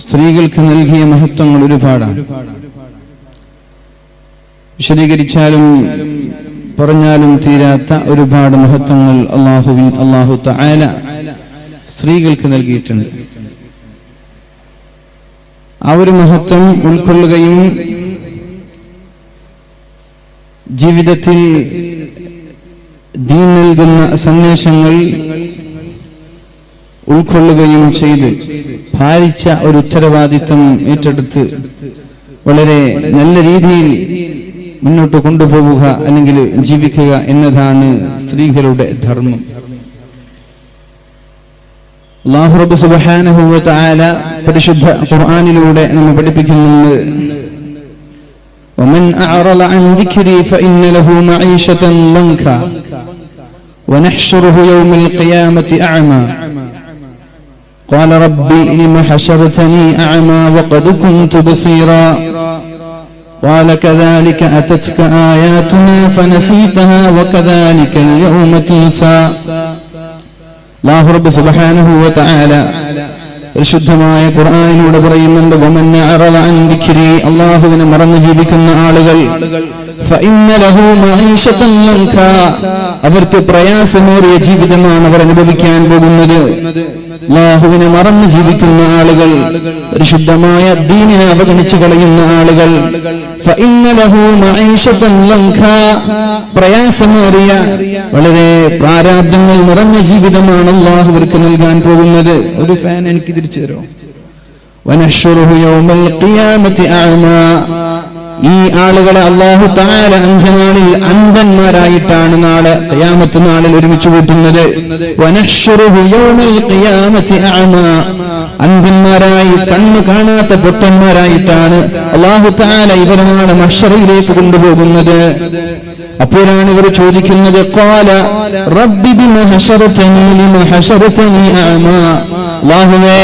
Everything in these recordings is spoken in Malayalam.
സ്ത്രീകൾക്ക് നൽകിയ മഹത്വങ്ങൾ ഒരുപാടാണ്. വിശദീകരിച്ചാലും പറഞ്ഞാലും തീരാത്ത ഒരുപാട് മഹത്വങ്ങൾ അല്ലാഹു തആല സ്ത്രീകൾക്ക് നൽകിയിട്ടുണ്ട്. ആ ഒരു മഹത്വം ഉൾക്കൊള്ളുകയും ജീവിതത്തിൽ ദീൻ നൽകുന്ന സന്ദേശങ്ങൾ ഉൾക്കൊള്ളുകയും ചെയ്ത് പാലിച്ച ഒരു ഉത്തരവാദിത്വം ഏറ്റെടുത്ത് വളരെ നല്ല രീതിയിൽ മുന്നോട്ട് കൊണ്ടുപോവുക അല്ലെങ്കിൽ ജീവിക്കുക എന്നതാണ് സ്ത്രീകളുടെ ധർമ്മം. അല്ലാഹു റബ്ബ് സുബ്ഹാനഹു വ തആല പരിശുദ്ധ ഖുർആനിലൂടെ നമ്മെ പഠിപ്പിക്കുന്നുണ്ട്, വമൻ അഅറള അൻ ദിക്രി ഫഇന്ന ലഹു മഈശതൻ ലൻക വനഹ്ശുറുഹു യൗമൽ ഖിയാമത്തി അഅമാ قال ربي لم حشرتني أعمى وقد كنت بصيرا قال كذلك أتتك آياتنا فنسيتها وكذلك اليوم تنسى. الله رب سبحانه وتعالى പരിശുദ്ധമായ ഖുർആനിലൂടെ പറയുന്നുണ്ട്, വമൻ അഅറള അൻ ദിക്രി, അല്ലാഹുവിനെ മറന്നു ജീവിക്കുന്ന ആളുകൾ, ഫഇന്ന ലഹു മഈശതൻ ലൻക, അവർക്ക് പ്രയാസമേറിയ ജീവിതമാണ് അവർ അനുഭവിക്കാൻ പോകുന്നത്. അല്ലാഹുവിനെ മറന്നു ജീവിക്കുന്ന ആളുകൾ, പരിശുദ്ധമായ ദീനിനെ അവഗണിച്ചു കളയുന്ന ആളുകൾ, ഫഇന്ന ലഹു മഈശതൻ ലൻക, പ്രയാസമേറിയ വളരെ പ്രാരാബ്ധങ്ങൾ നിറഞ്ഞ ജീവിതമാണ് അല്ലാഹു അവർക്ക് നൽകാൻ പോകുന്നത്. ഒരു ഫാൻ എനിക്ക് തിരിച്ചു തരോ? വനഹ്ശുറുഹു യൗമൽ ഖിയാമത്തി അഅമാ, ഈ ആളുകളെ അല്ലാഹു തആല അന്ത്യനാളിൽ അന്ധന്മാരായിട്ടാണ് നാളെ ഖിയാമത്ത് നാളിൽ ഒരുമിച്ച് കൂട്ടുന്നത്. വനഹ്ശുറുഹു യൗമൽ ഖിയാമത്തി അഅമാ, അന്ധന്മാരായി കണ്ണ് കാണാത്ത പൊട്ടന്മാരായിട്ടാണ് അല്ലാഹു തആല ഇവരെ നാളെ മഹ്ശറിലേക്ക് കൊണ്ടുപോകുന്നത്. അപ്പോഴാണ് ഇവർ ചോദിക്കുന്നത്, ഖാല റബ്ബി ബിമ ഹശറതനി ലിമ ഹശറതനി അഅമാ, അല്ലാഹുവേ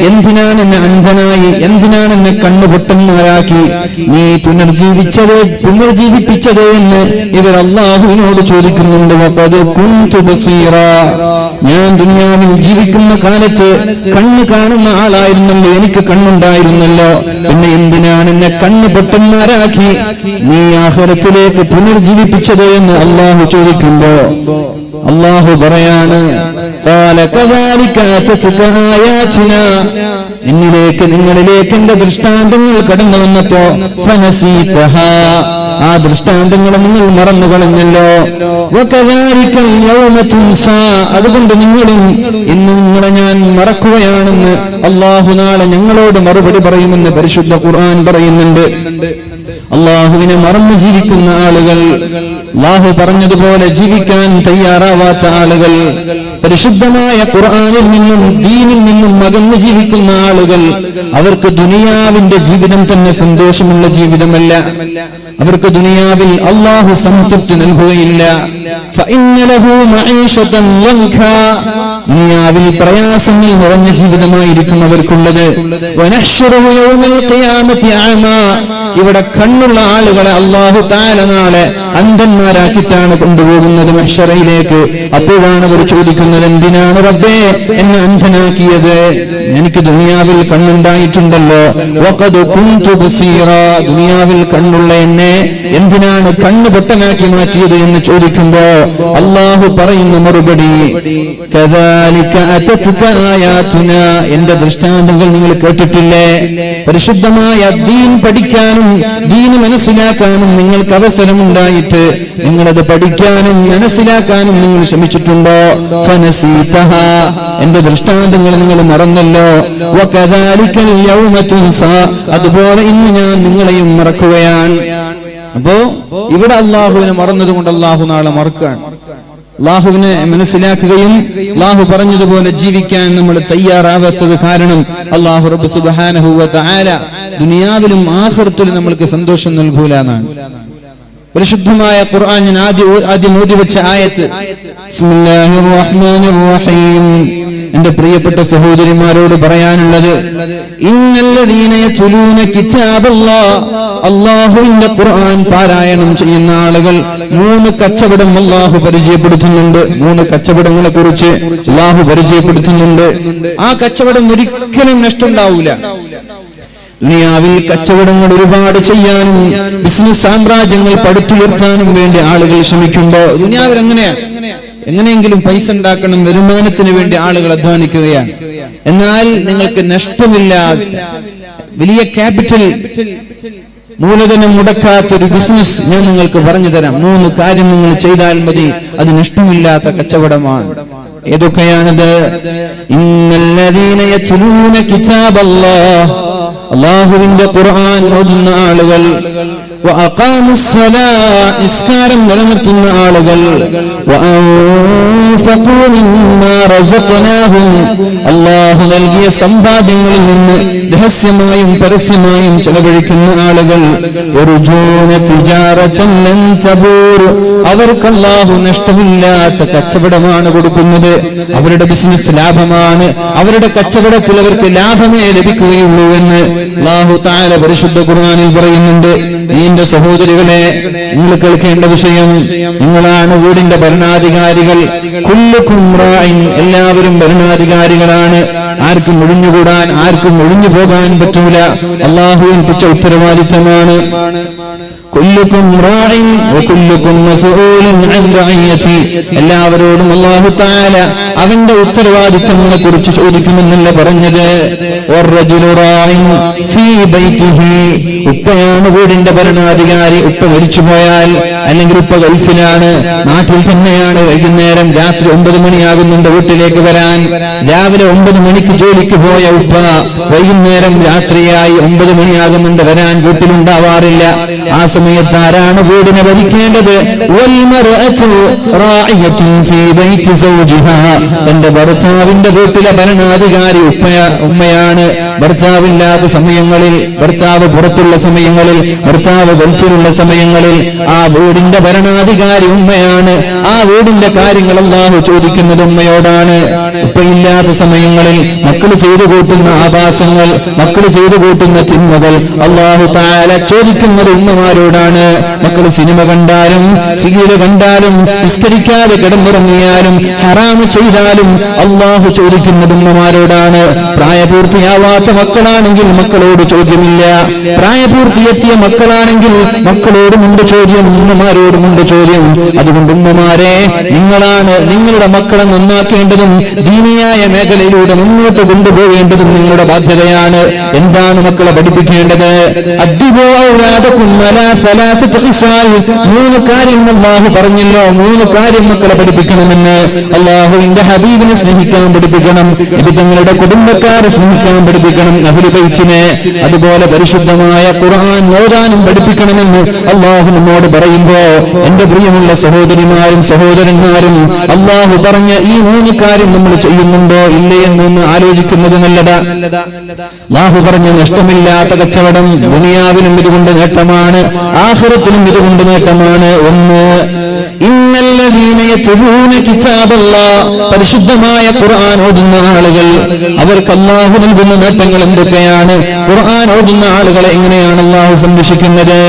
എന്തിനാണ് എന്നെ അന്ധനായി, എന്തിനാണ് എന്നെ കണ്ണുപൊട്ടന്മാരാക്കി നീ പുനർജീവിപ്പിച്ചത് എന്ന് ഇവർ അല്ലാഹുവിനോട് ചോദിക്കുന്നുണ്ട്. വഖദ് കുൻതു ബസീറാ, ഞാൻ ദുനിയാവിൽ ജീവിക്കുന്ന കാലത്ത് കണ്ണ് കാണുന്ന ആളായിരുന്നല്ലോ, എനിക്ക് കണ്ണുണ്ടായിരുന്നല്ലോ, പിന്നെ എന്തിനാണ് എന്നെ കണ്ണ് പൊട്ടന്മാരാക്കി നീ ആഖിറത്തിലേക്ക് പുനർജീവിപ്പിച്ചത് എന്ന് അല്ലാഹു ചോദിക്കുമ്പോ അല്ലാഹു പറയാണ്, ഖാല കദാലിക അതത്ക ആയാതുനാ, എന്നിലേക്ക് നിങ്ങളിലേക്ക് എന്റെ ദൃഷ്ടാന്തങ്ങൾ കടന്നു വന്നപ്പോ ഫനസീതഹാ, ആ ദൃഷ്ടാന്തങ്ങളെ നിങ്ങൾ മറന്നു കളഞ്ഞല്ലോ. വകദാലികൽ യൗമ തുൻസാ, അതുകൊണ്ട് നിങ്ങളും ഇന്ന് നിങ്ങളെ ഞാൻ മറക്കുകയാണെന്ന് അല്ലാഹു നാളെ ഞങ്ങളോട് മറുപടി പറയുമെന്ന് പരിശുദ്ധ ഖുർആൻ പറയുന്നുണ്ട്. അല്ലാഹുവിനെ മറന്നു ജീവിക്കുന്ന ആളുകൾ, അല്ലാഹു പറഞ്ഞതുപോലെ ജീവിക്കാൻ തയ്യാറാവാത്ത ആളുകൾ, പരിശുദ്ധമായ ഖുർആനിൽ നിന്നും ദീനിൽ നിന്നും അകന്നു ജീവിക്കുന്ന ആളുകൾ, അവർക്ക് ദുനിയാവിന്റെ ജീവിതം തന്നെ സന്തോഷമുള്ള ജീവിതമല്ല. അവർക്ക് ദുനിയാവിൽ അല്ലാഹു സംതൃപ്തി നൽകുകയില്ല. ഫഇന്ന ലഹു മഈശതൻ ലൻക, ദുനിയാവിൽ പ്രയാസങ്ങൾ നിറഞ്ഞ ജീവിതമായിരിക്കും അവർക്കുള്ളത്. വനഹ്ശുറുഹു യൗമൽ ഖിയാമത്തി അഅമാ, ഇവിടെ കണ്ണുള്ള ആളുകളെ അല്ലാഹു തആല നാളെ അന്ധന്മാരാക്കിയിട്ടാണ് കൊണ്ടുപോകുന്നത് മഹ്ശറയിലേക്ക്. അപ്പോഴാണ് അവർ ചോദിക്കുന്നത്, എന്തിനാണ് റബ്ബേ എന്നെ അന്ധനാക്കിയത്? എനിക്ക് ദുനിയാവിൽ കണ്ണുണ്ടായിട്ടുണ്ടല്ലോ. വഖദ് കുൻതു ബസീറാ, ദുനിയാവിൽ കണ്ണുള്ള എന്നെ എന്തിനാണ് കണ്ണ് പൊട്ടനാക്കി മാറ്റിയത് എന്ന് ചോദിക്കുമ്പോ അല്ലാഹു പറയുന്ന മറുപടി, കദാലിക അതത്ക ആയാതുനാ, എന്റെ ദൃഷ്ടാന്തങ്ങൾ നിങ്ങൾ കേട്ടിട്ടില്ലേ? പരിശുദ്ധമായ ദീൻ പഠിക്കാനും ദീൻ മനസ്സിലാക്കാനും നിങ്ങൾക്ക് അവസരമുണ്ടായിട്ട് നിങ്ങളത് പഠിക്കാനും മനസ്സിലാക്കാനും നിങ്ങൾ ശ്രമിച്ചിട്ടുണ്ടോ? ഫനസീതഹാ, എന്റെ ദൃഷ്ടാന്തങ്ങൾ നിങ്ങൾ മറന്നല്ലോ. വകദാലികൽ യൗമ തുൻസാ, അതുപോലെ ഇന്ന് ഞാൻ നിങ്ങളെയും മറക്കുകയാണ്. അപ്പോ ഇവിടെ അല്ലാഹുവിനെ മറന്നതുകൊണ്ട് അല്ലാഹു നാളെ മറക്കാൻ, അല്ലാഹുവിനെ മനസ്സിലാക്കുകയും അല്ലാഹു പറഞ്ഞതുപോലെ ജീവിക്കാൻ നമ്മൾ തയ്യാറാവാത്തത് കാരണം അല്ലാഹു റബ്ബ് സുബ്ഹാനഹു വ തആല ദുനിയാവിലും ആഖിറത്തിലും നമ്മൾക്ക് സന്തോഷം നൽകൂല എന്നാണ്. പരിശുദ്ധമായ ഖുർആൻ ഞാൻ ആദ്യം ഓതി വെച്ച ആയത്ത്, ബിസ്മില്ലാഹിർ റഹ്മാനിർ റഹീം, എന്റെ പ്രിയപ്പെട്ട സഹോദരിമാരോട് പറയാനുള്ളത്, ഇന്നല്ലദീന യത്ലൂന കിതാബല്ലാഹ്, അല്ലാഹുവിന്റെ ഖുർആൻ പാരായണം ചെയ്യുന്ന ആളുകൾ 3 കച്ചവടം അല്ലാഹു പരിചയപ്പെടുത്തുന്നുണ്ട്. 3 കച്ചവടങ്ങളെ കുറിച്ച് അല്ലാഹു പരിചയപ്പെടുത്തുന്നുണ്ട്. ആ കച്ചവടം ഒരിക്കലും നഷ്ടമുണ്ടാവില്ല. ദുനിയാവിൽ കച്ചവടങ്ങൾ ഒരുപാട് ചെയ്യാനും ബിസിനസ് സാമ്രാജ്യങ്ങൾ പടുത്തുയർത്താനും വേണ്ടി ആളുകൾ ശ്രമിക്കുമ്പോൾ ദുനിയാവിൽ എങ്ങനെയെങ്കിലും പൈസ ഉണ്ടാക്കണം, വരുമാനത്തിന് വേണ്ടി ആളുകൾ അധ്വാനിക്കുകയാണ്. എന്നാൽ നിങ്ങൾക്ക് നഷ്ടമില്ലാത്ത വലിയ ക്യാപിറ്റൽ മൂലധനം മുടക്കാത്തൊരു ബിസിനസ് ഞാൻ നിങ്ങൾക്ക് പറഞ്ഞു തരാം. 3 കാര്യം നിങ്ങൾ ചെയ്താൽ മതി, അത് നഷ്ടമില്ലാത്ത കച്ചവടമാണ്. ഏതൊക്കെയാണത്? ഇന്നല്ലദീന യത്ലൂന കിതാബല്ലാഹ്, അല്ലാഹുവിന്റെ ഖുർആൻ ഓതുന്ന ആളുകൾ, വഅഖാമുസ്സലാത്ത്, നിസ്കാരം നിലനിർത്തുന്ന ആളുകൾ, വഅൻഫഖൂ മിമ്മാ റസഖ്നാഹും, അല്ലാഹു നൽകിയ സമ്പാദ്യങ്ങളിൽ നിന്ന് രഹസ്യമായും പരസ്യമായും ചെലവഴിക്കുന്ന ആളുകൾ, യർജൂന തിജാറതൻ ലൻ തബൂർ, അവർക്ക് അല്ലാഹു നഷ്ടമില്ലാത്ത കച്ചവടമാണ് കൊടുക്കുന്നത്. അവരുടെ ബിസിനസ് ലാഭമാണ്, അവരുടെ കച്ചവടത്തിൽ അവർക്ക് ലാഭമേ ലഭിക്കുകയുള്ളൂ എന്ന് അല്ലാഹു തആല പരിശുദ്ധ ഖുർആനിൽ പറയുന്നുണ്ട്. എന്റെ സഹോദരികളെ, നിങ്ങൾ കേൾക്കേണ്ട വിഷയം, നിങ്ങളാണ് വീടിന്റെ ഭരണാധികാരികൾ. കുല്ലുക്കും റാഇൻ, എല്ലാവരും ഭരണാധികാരികളാണ്. ആർക്കും ഒഴിഞ്ഞുകൂടാൻ, ആർക്കും ഒഴിഞ്ഞു പോകാൻ പറ്റൂല. അല്ലാഹു ഏൽപ്പിച്ച ഉത്തരവാദിത്തമാണ്. കുല്ലുക്കും റാഇൻ വകുല്ലുക്കും മസ്ഊലുൻ അൻ റഇയതി, എല്ലാവരോടും അല്ലാഹു തആല അവന്റെ ഉത്തരവാദിത്തങ്ങളെ കുറിച്ച് ചോദിക്കുമെന്നല്ല പറഞ്ഞത്. വറജുലു റാഇൻ ഫീ ബൈതിഹി, ഉപ്പയാണ് വീടിന്റെ ഭരണാധികാരി. ഉപ്പ മരിച്ചുപോയാൽ, അല്ലെങ്കിൽ ഉപ്പ ഗൾഫിലാണ്, നാട്ടിൽ തന്നെയാണ്, വൈകുന്നേരം രാത്രി 9 മണിയാകുന്നുണ്ട് വീട്ടിലേക്ക് വരാൻ. രാവിലെ 9 മണിക്ക് ജോലിക്ക് പോയ ഉപ്പ വൈകുന്നേരം രാത്രിയായി 9 മണിയാകുന്നുണ്ട് വരാൻ വീട്ടിലുണ്ടാവാറില്ല. ആ സമയത്ത് ആരാണ് വീടിനെ ഭരിക്കേണ്ടത്? വൽമർഅതു റാഇയത്തുൻ ഫീ ബൈതി സൗജിഹാ, തന്റെ ഭർത്താവിന്റെ വീട്ടിലെ ഭരണാധികാരി ഉമ്മയാണ്. ഭർത്താവില്ലാത്ത സമയങ്ങളിൽ, ഭർത്താവ് പുറത്തുള്ള സമയങ്ങളിൽ, ഭർത്താവ് ഗൾഫിലുള്ള സമയങ്ങളിൽ ആ വീടിന്റെ ഭരണാധികാരി ഉമ്മയാണ്. ആ വീടിന്റെ കാര്യങ്ങൾ അല്ലാഹു ചോദിക്കുന്നത് ഉമ്മയോടാണ്. ഉപ്പയില്ലാത്ത സമയങ്ങളിൽ മക്കൾ ചെയ്തു കൂട്ടുന്ന ആഭാസങ്ങൾ, മക്കൾ ചെയ്തു കൂട്ടുന്ന തിന്മകൾ അല്ലാഹു തആല ചോദിക്കുന്നത് ഉമ്മമാരോടാണ്. മക്കൾ സിനിമ കണ്ടാലും, സീരിയൽ കണ്ടാലും, നിസ്കരിക്കാതെ കിടന്നുറങ്ങിയാലും, ഹറാമ് ചെയ്താലും അല്ലാഹു ചോദിക്കുന്നത് ഉമ്മമാരോടാണ്. പ്രായപൂർത്തിയാവാത്ത മക്കളാണെങ്കിൽ മക്കളോട് ചോദ്യമില്ല. പ്രായപൂർത്തിയെത്തിയ മക്കളാണെങ്കിൽ മക്കളോടുമുണ്ട് ചോദ്യം, ഉമ്മമാരോടുമുണ്ട് ചോദ്യം. അതുകൊണ്ട് ഉമ്മമാരെ, നിങ്ങളാണ് നിങ്ങളുടെ മക്കളെ നന്നാക്കേണ്ടതും ദീനിയായ മേഖലയിലൂടെ മുന്നോട്ട് കൊണ്ടുപോകേണ്ടതും നിങ്ങളുടെ ബാധ്യതയാണ്. എന്താണ് മക്കളെ പഠിപ്പിക്കേണ്ടത്? അദ്ദിബൂ ഔലാദകും അലാ സലാസത്തി ഖിസാൽ, 3 കാര്യം അല്ലാഹു പറഞ്ഞല്ലോ. 3 കാര്യം മക്കളെ പഠിപ്പിക്കണമെന്ന്. അല്ലാഹുവിന്റെ ഹബീബിനെ സ്നേഹിക്കാൻ പഠിപ്പിക്കണം, തങ്ങളുടെ കുടുംബക്കാരെ സ്നേഹിക്കാൻ പഠിപ്പിക്കണം, അഹ്ലു ബൈത്തിനെ. അതുപോലെ പരിശുദ്ധമായ ഖുർആൻ ഓതാനും പഠിപ്പിക്കണമെന്ന് അല്ലാഹു നമ്മോട് പറയുമ്പോ, എന്റെ പ്രിയമുള്ള സഹോദരിമാരും സഹോദരന്മാരും, അല്ലാഹു പറഞ്ഞ ഈ 3 കാര്യം നമ്മൾ ചെയ്യുന്നുണ്ടോ ഇല്ലേ എന്നൊന്ന് ആലോചിക്കുന്നത് നല്ലതാ. അല്ലാഹു പറഞ്ഞ നഷ്ടമില്ലാത്ത കച്ചവടം, ദുനിയാവിലും ഇതുകൊണ്ട് നേട്ടമാണ്, ആഖിറത്തിലും ഇതുകൊണ്ട് നേട്ടമാണ്. 1, ഇന്നല്ലദീന യത്ലൂന കിതാബല്ലാഹ്, പരിശുദ്ധമായ ഖുർആൻ ഓതുന്ന ആളുകൾ, അവർക്ക് അല്ലാഹു നൽകുന്ന നേട്ടങ്ങൾ എന്തൊക്കെയാണ്? ഖുർആൻ ഓതുന്ന ആളുകളെ എങ്ങനെയാണ് അല്ലാഹു സംരക്ഷിക്കുന്നത്?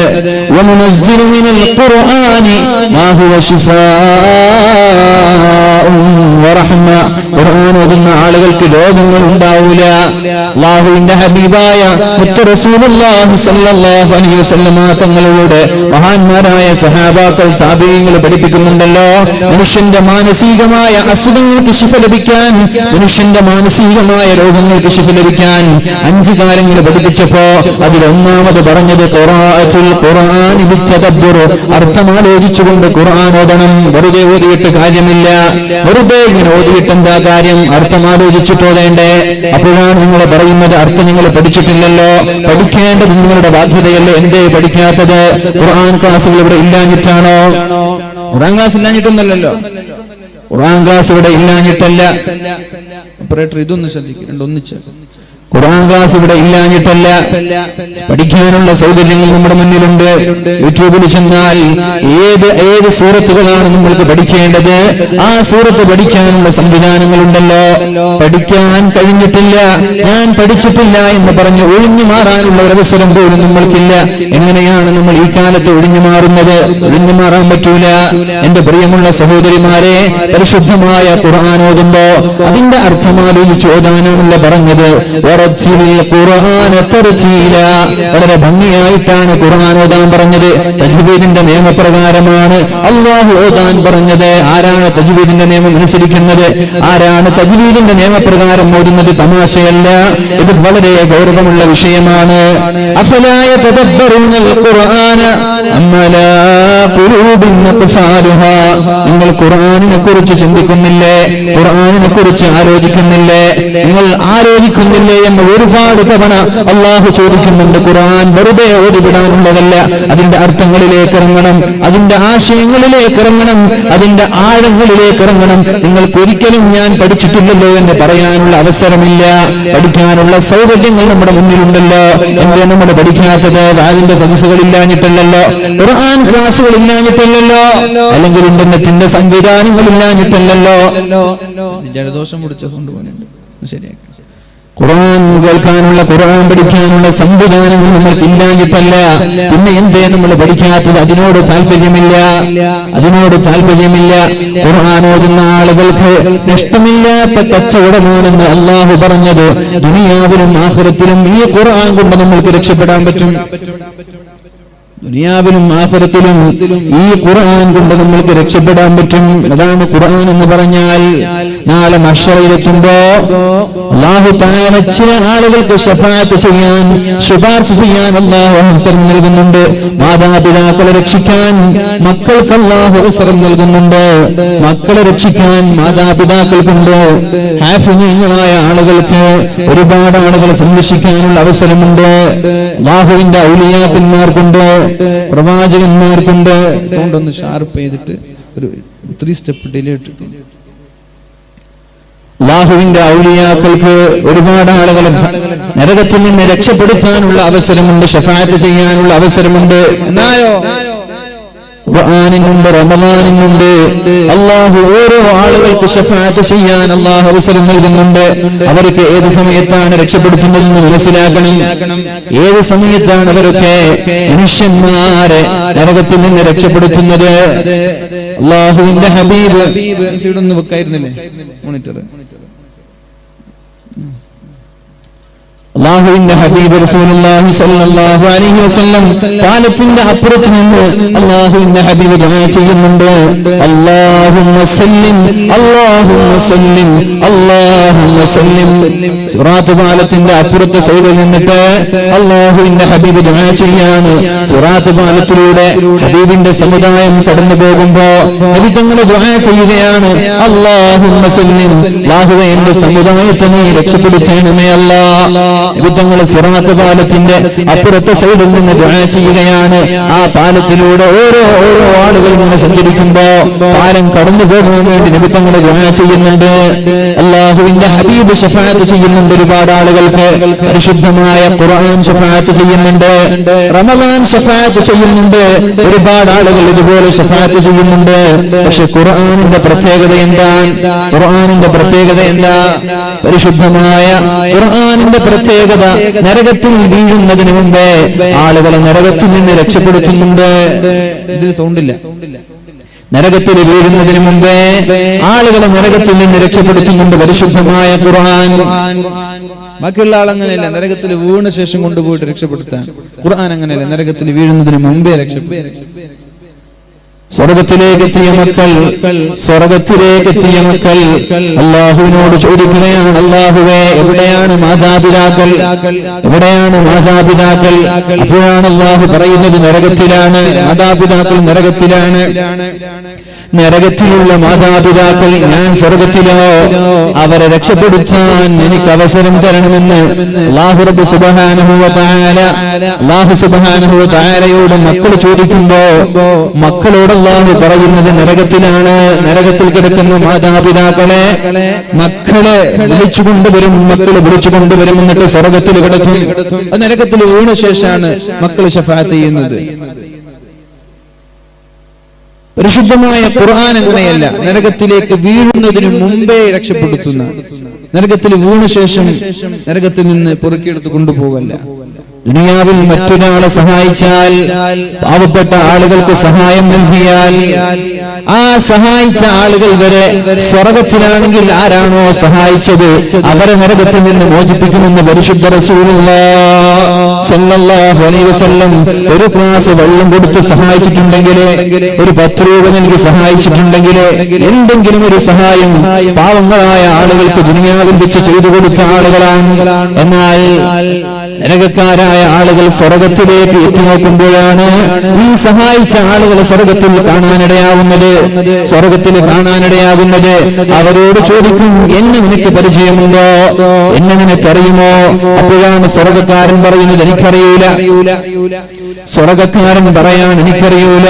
വനുനസ്സിലു മിനൽ ഖുർആനി മാ ഹുവ ശിഫാഉൻ വറഹ്മ, ഖുർആൻ ഓതുന്ന ആളുകൾക്ക് രോഗങ്ങൾ ഉണ്ടാവില്ല. അല്ലാഹുവിന്റെ ഹബീബായ മുത്ത് റസൂലുള്ളാഹി സ്വല്ലല്ലാഹു അലൈഹി വസല്ലമ തങ്ങളുടെ മഹാന്മാരായ സഹാബാക്കൾ, താബീഈങ്ങൾ പഠിപ്പിക്കുന്നുണ്ടല്ലോ, മനുഷ്യന്റെ മാനസികമായ അസുഖങ്ങൾക്ക് ശിഫ ലഭിക്കാൻ, മനുഷ്യന്റെ മാനസികമായ രോഗങ്ങൾക്ക് ശിഫ ലഭിക്കാൻ 5 കാര്യങ്ങൾ പഠിപ്പിച്ചപ്പോ അതിലൊന്നാമത് പറഞ്ഞത് ഖിറാഅത്തുൽ ഖുർആനി ബിത്തദബ്ബുർ, അർത്ഥമാലോചിച്ചുകൊണ്ട് ഖുർആൻ ഓതണം. വെറുതെ ഓതിയിട്ട് കാര്യമില്ല. വെറുതെ ഇങ്ങനെ ഓതിയിട്ട് എന്താ കാര്യം? അർത്ഥമാലോചിച്ചിട്ട് ഓതേണ്ടേ. അപ്പോഴാണ് നിങ്ങൾ പറയുന്നത് അർത്ഥം നിങ്ങൾ പഠിച്ചിട്ടില്ലല്ലോ. പഠിക്കേണ്ടത് നിങ്ങളുടെ ബാധ്യതയല്ലേ, എന്തേ പഠിക്കാത്തത്? ഖുർആൻ ക്ലാസ്സുകൾ ഇവിടെ ഇല്ലാഞ്ഞിട്ടാണോ? ഖുർആൻ ക്ലാസ് ഇല്ലാഞ്ഞിട്ടൊന്നല്ലല്ലോ. ഖുർആൻ ക്ലാസ് ഇവിടെ ഇല്ലാഞ്ഞിട്ടല്ല. ഓപ്പറേറ്റർ ഇതൊന്ന് ശ്രദ്ധിക്കും, ഒന്നിച്ച്. ഖുർആൻ ക്ലാസ് ഇവിടെ ഇല്ലാഞ്ഞിട്ടല്ല, പഠിക്കാനുള്ള സൗകര്യങ്ങൾ നമ്മുടെ മുന്നിലുണ്ട്. യൂട്യൂബിൽ ചെന്നാൽ ഏത് സൂറത്തുകളാണ് നമ്മൾക്ക് പഠിക്കേണ്ടത്, ആ സൂറത്ത് പഠിക്കാനുള്ള സംവിധാനങ്ങളുണ്ടല്ലോ. പഠിക്കാൻ കഴിഞ്ഞിട്ടില്ല, ഞാൻ പഠിച്ചിട്ടില്ല എന്ന് പറഞ്ഞ് ഒഴിഞ്ഞു മാറാനുള്ള ഒരവസരം പോലും നമ്മൾക്കില്ല. എങ്ങനെയാണ് നമ്മൾ ഈ കാലത്ത് ഒഴിഞ്ഞു മാറുന്നത്? ഒഴിഞ്ഞു മാറാൻ പറ്റൂല. എന്റെ പ്രിയമുള്ള സഹോദരിമാരെ, പരിശുദ്ധമായ ഖുർആൻ ഓതുമ്പോ അതിന്റെ അർത്ഥമാലോചിച്ച് ഓതാനാണല്ലോ പറഞ്ഞത്. വളരെ ഭംഗിയായിട്ടാണ് ഖുർആൻ ഓതാൻ പറഞ്ഞത്. തജ്വീദിന്റെ നിയമപ്രകാരമാണ് അല്ലാഹു ഓതാൻ പറഞ്ഞത്. ആരാണ് തജ്വീദിന്റെ നിയമം അനുസരിക്കുന്നത്? ആരാണ് തജ്വീദിന്റെ നിയമപ്രകാരം ഓതുന്നത്? തമാശയല്ല, ഇത് വളരെ ഗൗരവമുള്ള വിഷയമാണ്. അഫലാ യതദബ്ബറൂനൽ ഖുർആന അമ്മ ലാ ഖുലൂബിൻ അഖ്ഫാലുഹാ. നിങ്ങൾ ഖുർആനിനെ കുറിച്ച് ചിന്തിക്കുന്നില്ലേ? ഖുർആനിനെ കുറിച്ച് ആലോചിക്കുന്നില്ലേ? നിങ്ങൾ ആലോചിക്കുന്നില്ലേ എന്ന് ഒരുപാട് തവണ അള്ളാഹു ചോദിക്കുന്നുണ്ട്. ഖുർആൻ വെറുതെ ഓതിവിടാനുള്ളതല്ല. അതിന്റെ അർത്ഥങ്ങളിലേക്ക് ഇറങ്ങണം, അതിന്റെ ആശയങ്ങളിലേക്ക് ഇറങ്ങണം, അതിന്റെ ആഴങ്ങളിലേക്ക് ഇറങ്ങണം. നിങ്ങൾക്ക് ഒരിക്കലും ഞാൻ പഠിച്ചിട്ടില്ലല്ലോ എന്ന് പറയാനുള്ള അവസരമില്ല. പഠിക്കാനുള്ള സൗകര്യങ്ങൾ നമ്മുടെ മുന്നിലുണ്ടല്ലോ. എന്തേ നമ്മൾ പഠിക്കാത്തത്? അതിന്റെ സദസ്സുകളില്ലാഞ്ഞിട്ടല്ലോ, ഖുർആൻ ക്ലാസുകൾ ഇല്ലാഞ്ഞിട്ടല്ലോ, അല്ലെങ്കിൽ ഇന്റർനെറ്റിന്റെ സംവിധാനങ്ങൾ ഇല്ലാഞ്ഞിട്ടല്ലോ. ജലദോഷം പിടിച്ച കൊണ്ടുപോകുന്നുണ്ട്, ശരിയാക്കി. ഖുർആൻ കേൾക്കാനുള്ള, ഖുർആൻ പഠിക്കാനുള്ള സംവിധാനങ്ങൾ നമ്മൾക്ക് ഇല്ലാഞ്ഞിട്ടല്ല. പിന്നെ എന്തേ നമ്മൾ പഠിക്കാത്തത്? അതിനോട് താല്പര്യമില്ല. ഖുർആൻ ഓതുന്ന ആളുകൾക്ക് നഷ്ടമില്ലാത്ത കച്ചവടമാണെന്ന് അല്ലാഹു പറഞ്ഞത്. ദുനിയാവിലും ആഖിറത്തിലും ഈ ഖുർആൻ കൊണ്ട് നമ്മൾക്ക് രക്ഷപ്പെടാൻ പറ്റും. ദുനിയാവിലും ആഖിറത്തിലും ഈ ഖുർആൻ കൊണ്ട് നമ്മൾക്ക് രക്ഷപ്പെടാൻ പറ്റും. അതാണ് ഖുർആൻ എന്ന് പറഞ്ഞാൽ. നാളെ മഹ്ശറിലെത്തുമ്പോ അല്ലാഹു തആല ചില ആളുകൾക്ക് ശഫാഅത്ത് ചെയ്യാൻ, ശുപാർശ ചെയ്യാൻ അല്ലാഹു അവസരം നൽകുന്നുണ്ട്. മാതാപിതാക്കളെ രക്ഷിക്കാൻ മക്കൾക്ക് അല്ലാഹു അവസരം നൽകുന്നുണ്ട്. മക്കളെ രക്ഷിക്കാൻ മാതാപിതാക്കൾക്കുണ്ട്. ഹാഫിളീങ്ങളായ ആളുകൾക്ക് ഒരുപാട് ആളുകളെ സംരക്ഷിക്കാനുള്ള അവസരമുണ്ട്. അല്ലാഹുവിന്റെ ഔലിയാക്കന്മാർക്കുണ്ട്, പ്രവാചകന്മാർക്കുണ്ട്. അതുകൊണ്ടൊന്ന് ഷാർപ്പ് ചെയ്തിട്ട് ഒരു 3 സ്റ്റെപ്പ് ഡിലേ ഇട്ടിട്ട് അല്ലാഹുവിന്റെ ഔലിയാക്കൾക്ക് ഒരുപാട് ആളുകളെ നരകത്തിൽ നിന്ന് രക്ഷപ്പെടുത്താനുള്ള അവസരമുണ്ട്, ശഫാഅത്ത് ചെയ്യാനുള്ള അവസരമുണ്ട്. എന്നായോ ഖുർആനിനുണ്ട്, റമളാനിനുണ്ട്. അല്ലാഹു ഓരോ ആളുകൾക്ക് ശഫാഅത്ത് ചെയ്യാൻ അല്ലാഹു അവസരം നൽകുന്നുണ്ട്. അവർക്ക് ഏത് സമയത്താണ് രക്ഷപ്പെടുത്തുന്നതെന്ന് മനസ്സിലാക്കണം. ഏത് സമയത്താണ് അവരൊക്കെ മനുഷ്യന്മാരെ നരകത്തിൽ നിന്ന് രക്ഷപ്പെടുത്തുന്നത്? അല്ലാഹുവിന്റെ ഹബീബ് ഇവിടൊന്ന് വെക്കായിരുന്നില്ലേ മോണിറ്റർ? അല്ലാഹുവിന്റെ ഹബീബ് റസൂലുള്ളാഹി സ്വല്ലല്ലാഹു അലൈഹി വസല്ലം പാലത്തിന്റെ അപ്പുറത്ത് നിന്ന് അല്ലാഹുവിന്റെ ഹബീബ് ദുആ ചെയ്യുന്നുണ്ട്. അല്ലാഹുമ്മ സല്ലിം, അല്ലാഹുമ്മ സല്ലിം, അല്ലാഹുമ്മ സല്ലിം. സിറാത്ത് പാലത്തിന്റെ അപ്പുറത്തെ സൈഡിൽ നിന്നിട്ട് അല്ലാഹുവിന്റെ ഹബീബ് ദുആ ചെയ്യാണ്. സിറാത്ത് പാലത്തിലൂടെ ഹബീബിന്റെ സമുദായം കടന്നു പോകുമ്പോ നബി തങ്ങൾ ദുആ ചെയ്യുകയാണ്. അല്ലാഹുമ്മ സല്ലിം, അല്ലാഹുവേ എന്റെ സമുദായത്തെ നീ രക്ഷപ്പെടുത്തണമേ അല്ലാഹ്. നബിതങ്ങളെ സിറാത്ത് പാലത്തിന്റെ അപ്പുറത്തെ സൈഡിൽ നിന്ന് ദുആ ചെയ്യുകയാണ്. ആ പാലത്തിലൂടെ ഓരോ ആളുകൾ ഇങ്ങനെ സഞ്ചരിക്കുമ്പോ പാലം കടന്നു പോകാൻ വേണ്ടി നബിതങ്ങളെ ദുആ ചെയ്യുന്നുണ്ട്. അല്ലാഹുവിന്റെ ഹബീബ് ശഫാഅത്ത് ചെയ്യുന്നുണ്ട് ഒരുപാട് ആളുകൾക്ക്. പരിശുദ്ധമായ ഖുർആൻ ശഫാഅത്ത് ചെയ്യുന്നുണ്ട്, റമളാൻ ശഫാഅത്ത് ചെയ്യുന്നുണ്ട്. ഒരുപാട് ആളുകൾ ഇതുപോലെ ശഫാഅത്ത് ചെയ്യുന്നുണ്ട്. പക്ഷെ ഖുർആനിന്റെ പ്രത്യേകത എന്താണ്? ഖുർആനിന്റെ പ്രത്യേകത എന്താ? പരിശുദ്ധമായ ഖുർആനിന്റെ പ്രത്യേകത നരകത്തിൽ വീഴുന്നതിന് മുമ്പേ ആളുകളെ നരകത്തിൽ നിന്ന് രക്ഷപ്പെടുത്തുന്നുണ്ട്. ഇതിൽ സൗണ്ടില്ല. നരകത്തിൽ വീഴുന്നതിന് മുമ്പേ ആളുകളെ നരകത്തിൽ നിന്ന് രക്ഷപ്പെടുത്തുന്നുണ്ട് പരിശുദ്ധമായ ഖുർആൻ. ബാക്കിയുള്ള ആളങ്ങനെയല്ല, നരകത്തിൽ വീണ ശേഷം കൊണ്ടുപോയിട്ട് രക്ഷപ്പെടുത്താൻ. ഖുർആൻ അങ്ങനെയല്ല, നരകത്തിൽ വീഴുന്നതിന് മുമ്പേ രക്ഷപ്പെടുത്തും. സ്വർഗത്തിലേക്ക് എത്തിയ മക്കൾ അല്ലാഹുവിനോട് ചോദിക്കുകയാണ്, അല്ലാഹുവേ എവിടെയാണ് മാതാപിതാക്കൾ? അപ്പോഴാണ് അല്ലാഹു പറയുന്നത്, നരകത്തിലാണ്, മാതാപിതാക്കൾ നരകത്തിലാണ്. നരകത്തിലുള്ള മാതാപിതാക്കൾ ഞാൻ സ്വർഗത്തിലോ അവരെ രക്ഷപ്പെടുത്താൻ എനിക്ക് അവസരം തരണമെന്ന് അല്ലാഹു റബ്ബ് സുബ്ഹാനഹു വ തആലയോട് മക്കൾ ചോദിക്കുമ്പോ മക്കളോട് അല്ലാഹു പറയുന്നത് നരകത്തിലാണ്. നരകത്തിൽ കിടക്കുന്ന മാതാപിതാക്കളെ മക്കളെ വിളിച്ചുകൊണ്ടുവരും, മക്കളെ വിളിച്ചുകൊണ്ടുവരും, എന്നിട്ട് സ്വർഗത്തിൽ കിടത്തും. നരകത്തിൽ വീണ ശേഷമാണ് മക്കൾ ശഫാഅത്ത് ചെയ്യുന്നത്. പരിശുദ്ധമായ ഖുർആൻ അങ്ങനെയല്ല, നരകത്തിലേക്ക് വീഴുന്നതിന് മുമ്പേ രക്ഷപ്പെടുത്തുന്ന, നരകത്തിൽ വീണ ശേഷം നരകത്തിൽ നിന്ന് പൊറുക്കിയെടുത്ത് കൊണ്ടുപോകല്ല. ദുനിയാവിൽ മറ്റൊരാളെ സഹായിച്ചാൽ, പാവപ്പെട്ട ആളുകൾക്ക് സഹായം നൽകിയാൽ, ആ സഹായിച്ച ആളുകൾ വരെ സ്വർഗത്തിലാണെങ്കിൽ ആരാണോ സഹായിച്ചത് അവരെ നരകത്തിൽ നിന്ന് മോചിപ്പിക്കുമെന്ന് പരിശുദ്ധ റസൂലുള്ളാഹി സ്വല്ലല്ലാഹു അലൈഹി വസല്ലം ഒരു ഗ്ലാസ് വെള്ളം കൊടുത്ത് സഹായിച്ചിട്ടുണ്ടെങ്കിൽ, ഒരു 10 രൂപ നൽകി സഹായിച്ചിട്ടുണ്ടെങ്കിൽ, എന്തെങ്കിലും ഒരു സഹായം പാവങ്ങളായ ആളുകൾക്ക് ദുനിയാവിൽ വെച്ച് ചെയ്തു കൊടുത്ത ആളുകളാണ്. എന്നാൽ നരകക്കാരായ ആളുകൾ സ്വർഗത്തിലേക്ക് എത്തിനോക്കുമ്പോഴാണ് ഈ സഹായിച്ച ആളുകൾ സ്വർഗത്തിൽ കാണാനിടയാവുന്നത്. അവരോട് ചോദിക്കും, എന്നെ നിനക്ക് പരിചയമുണ്ടോ, എന്നെ നിനക്കറിയുമോ? അപ്പോഴാണ് സ്വർഗക്കാരൻ പറയുന്നത്, എനിക്കറിയൂല. സ്വർഗക്കാരൻ പറയാൻ എനിക്കറിയൂല.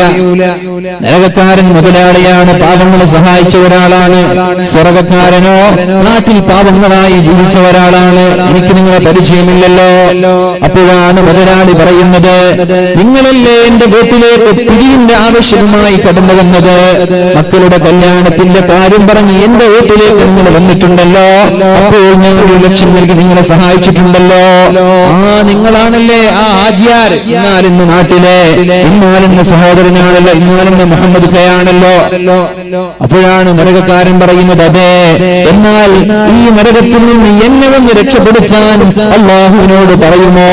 നരകക്കാരൻ മുതലാളിയാണ്, പാവങ്ങളെ സഹായിച്ച ഒരാളാണ്. സ്വർഗക്കാരനോ നാട്ടിൽ പാവങ്ങളായി ജീവിച്ച ഒരാളാണ്, എനിക്ക് നിങ്ങളെ പരിചയമില്ലല്ലോ. അപ്പോഴാണ് മുതലാളി പറയുന്നത്, നിങ്ങളല്ലേ എന്റെ വീട്ടിലേക്ക് പിരിവിന്റെ ആവശ്യവുമായി കടന്നു വന്നത്, മക്കളുടെ കല്യാണത്തിന്റെ കാര്യം പറഞ്ഞ് എന്റെ വീട്ടിലേക്ക് നിങ്ങൾ വന്നിട്ടുണ്ടല്ലോ, അപ്പോൾ ഞാൻ 1 ലക്ഷം നൽകി നിങ്ങളെ സഹായിച്ചിട്ടുണ്ടല്ലോ. നിങ്ങളാണല്ലേ ആ ആജിയാർ, ഇന്നാലിന്ന് നാട്ടിലെ, ഇന്നാലിന്ന് സഹോദരനാണല്ലോ, ഇന്നാലിന്ന് മുഹമ്മദ് ഖയാണല്ലോ. അപ്പോഴാണ് നരകക്കാരൻ പറയുന്നത്, അതെ, എന്നാൽ ഈ നരകത്തിൽ നിന്ന് എന്നെ വന്ന് രക്ഷപ്പെടുത്താൻ അല്ലാഹുവിനോട് പറയുമോ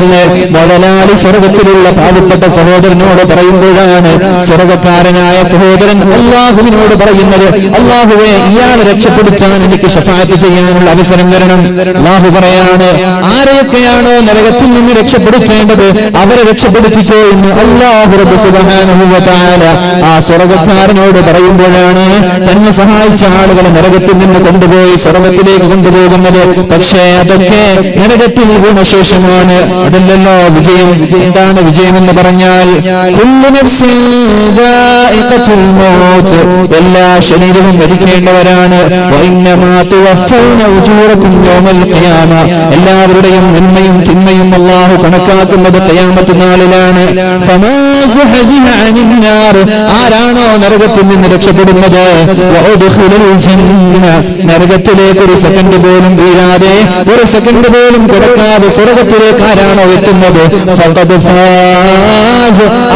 എന്ന് മുതലാളി സ്വർഗത്തിലുള്ള പാവപ്പെട്ട സഹോദരനോട് പറയുമ്പോഴാണ് സ്വർഗക്കാരനായ സഹോദരൻ അല്ലാഹുവിനോട് പറയുന്നത്, അല്ലാഹുവേ, ഇയാളെ രക്ഷപ്പെടുത്താൻ എനിക്ക് ശഫാഅത്ത് ചെയ്യാനുള്ള അവസരം തരണം. അല്ലാഹു പറയാണ്, ആരെയൊക്കെയാണോ നരകത്തിൽ നിന്ന് രക്ഷപ്പെടുത്തേണ്ടത് അവരെ രക്ഷപ്പെടുത്തിക്കോ എന്ന് അല്ലാഹു റബ്ബ് സുബ്ഹാനഹു വ തആല ആ സ്വർഗക്കാരനോട് പറയുമ്പോഴാണ് തന്നെ സഹായിച്ച ആളുകളെ നരകത്തിൽ നിന്ന് കൊണ്ടുപോയി സ്വർഗത്തിലേക്ക് കൊണ്ടുപോകുന്നത്. പക്ഷേ അതൊക്കെ നരകത്തിൽ വീണ ശേഷമാണ്. അതല്ലല്ലോ വിജയം. എന്താണ് വിജയം എന്ന് പറഞ്ഞാൽ, എല്ലാ ശരീരവും മരിക്കേണ്ടവരാണ്. എല്ലാവരുടെയും നന്മയും തിന്മയും അല്ലാഹു കണക്കാക്കുന്നത് ഖിയാമത്ത് നാളിലാണ്. ആരാണോ നരകത്തിൽ നിന്ന് രക്ഷപ്പെടുന്നത്, നരകത്തിലേക്ക് ഒരു സെക്കൻഡ് പോലും വീഴാതെ, ഒരു സെക്കൻഡ് പോലും കിടക്കാതെ സ്വർഗത്തിലേക്ക് ആരാണോ എത്തുന്നത്,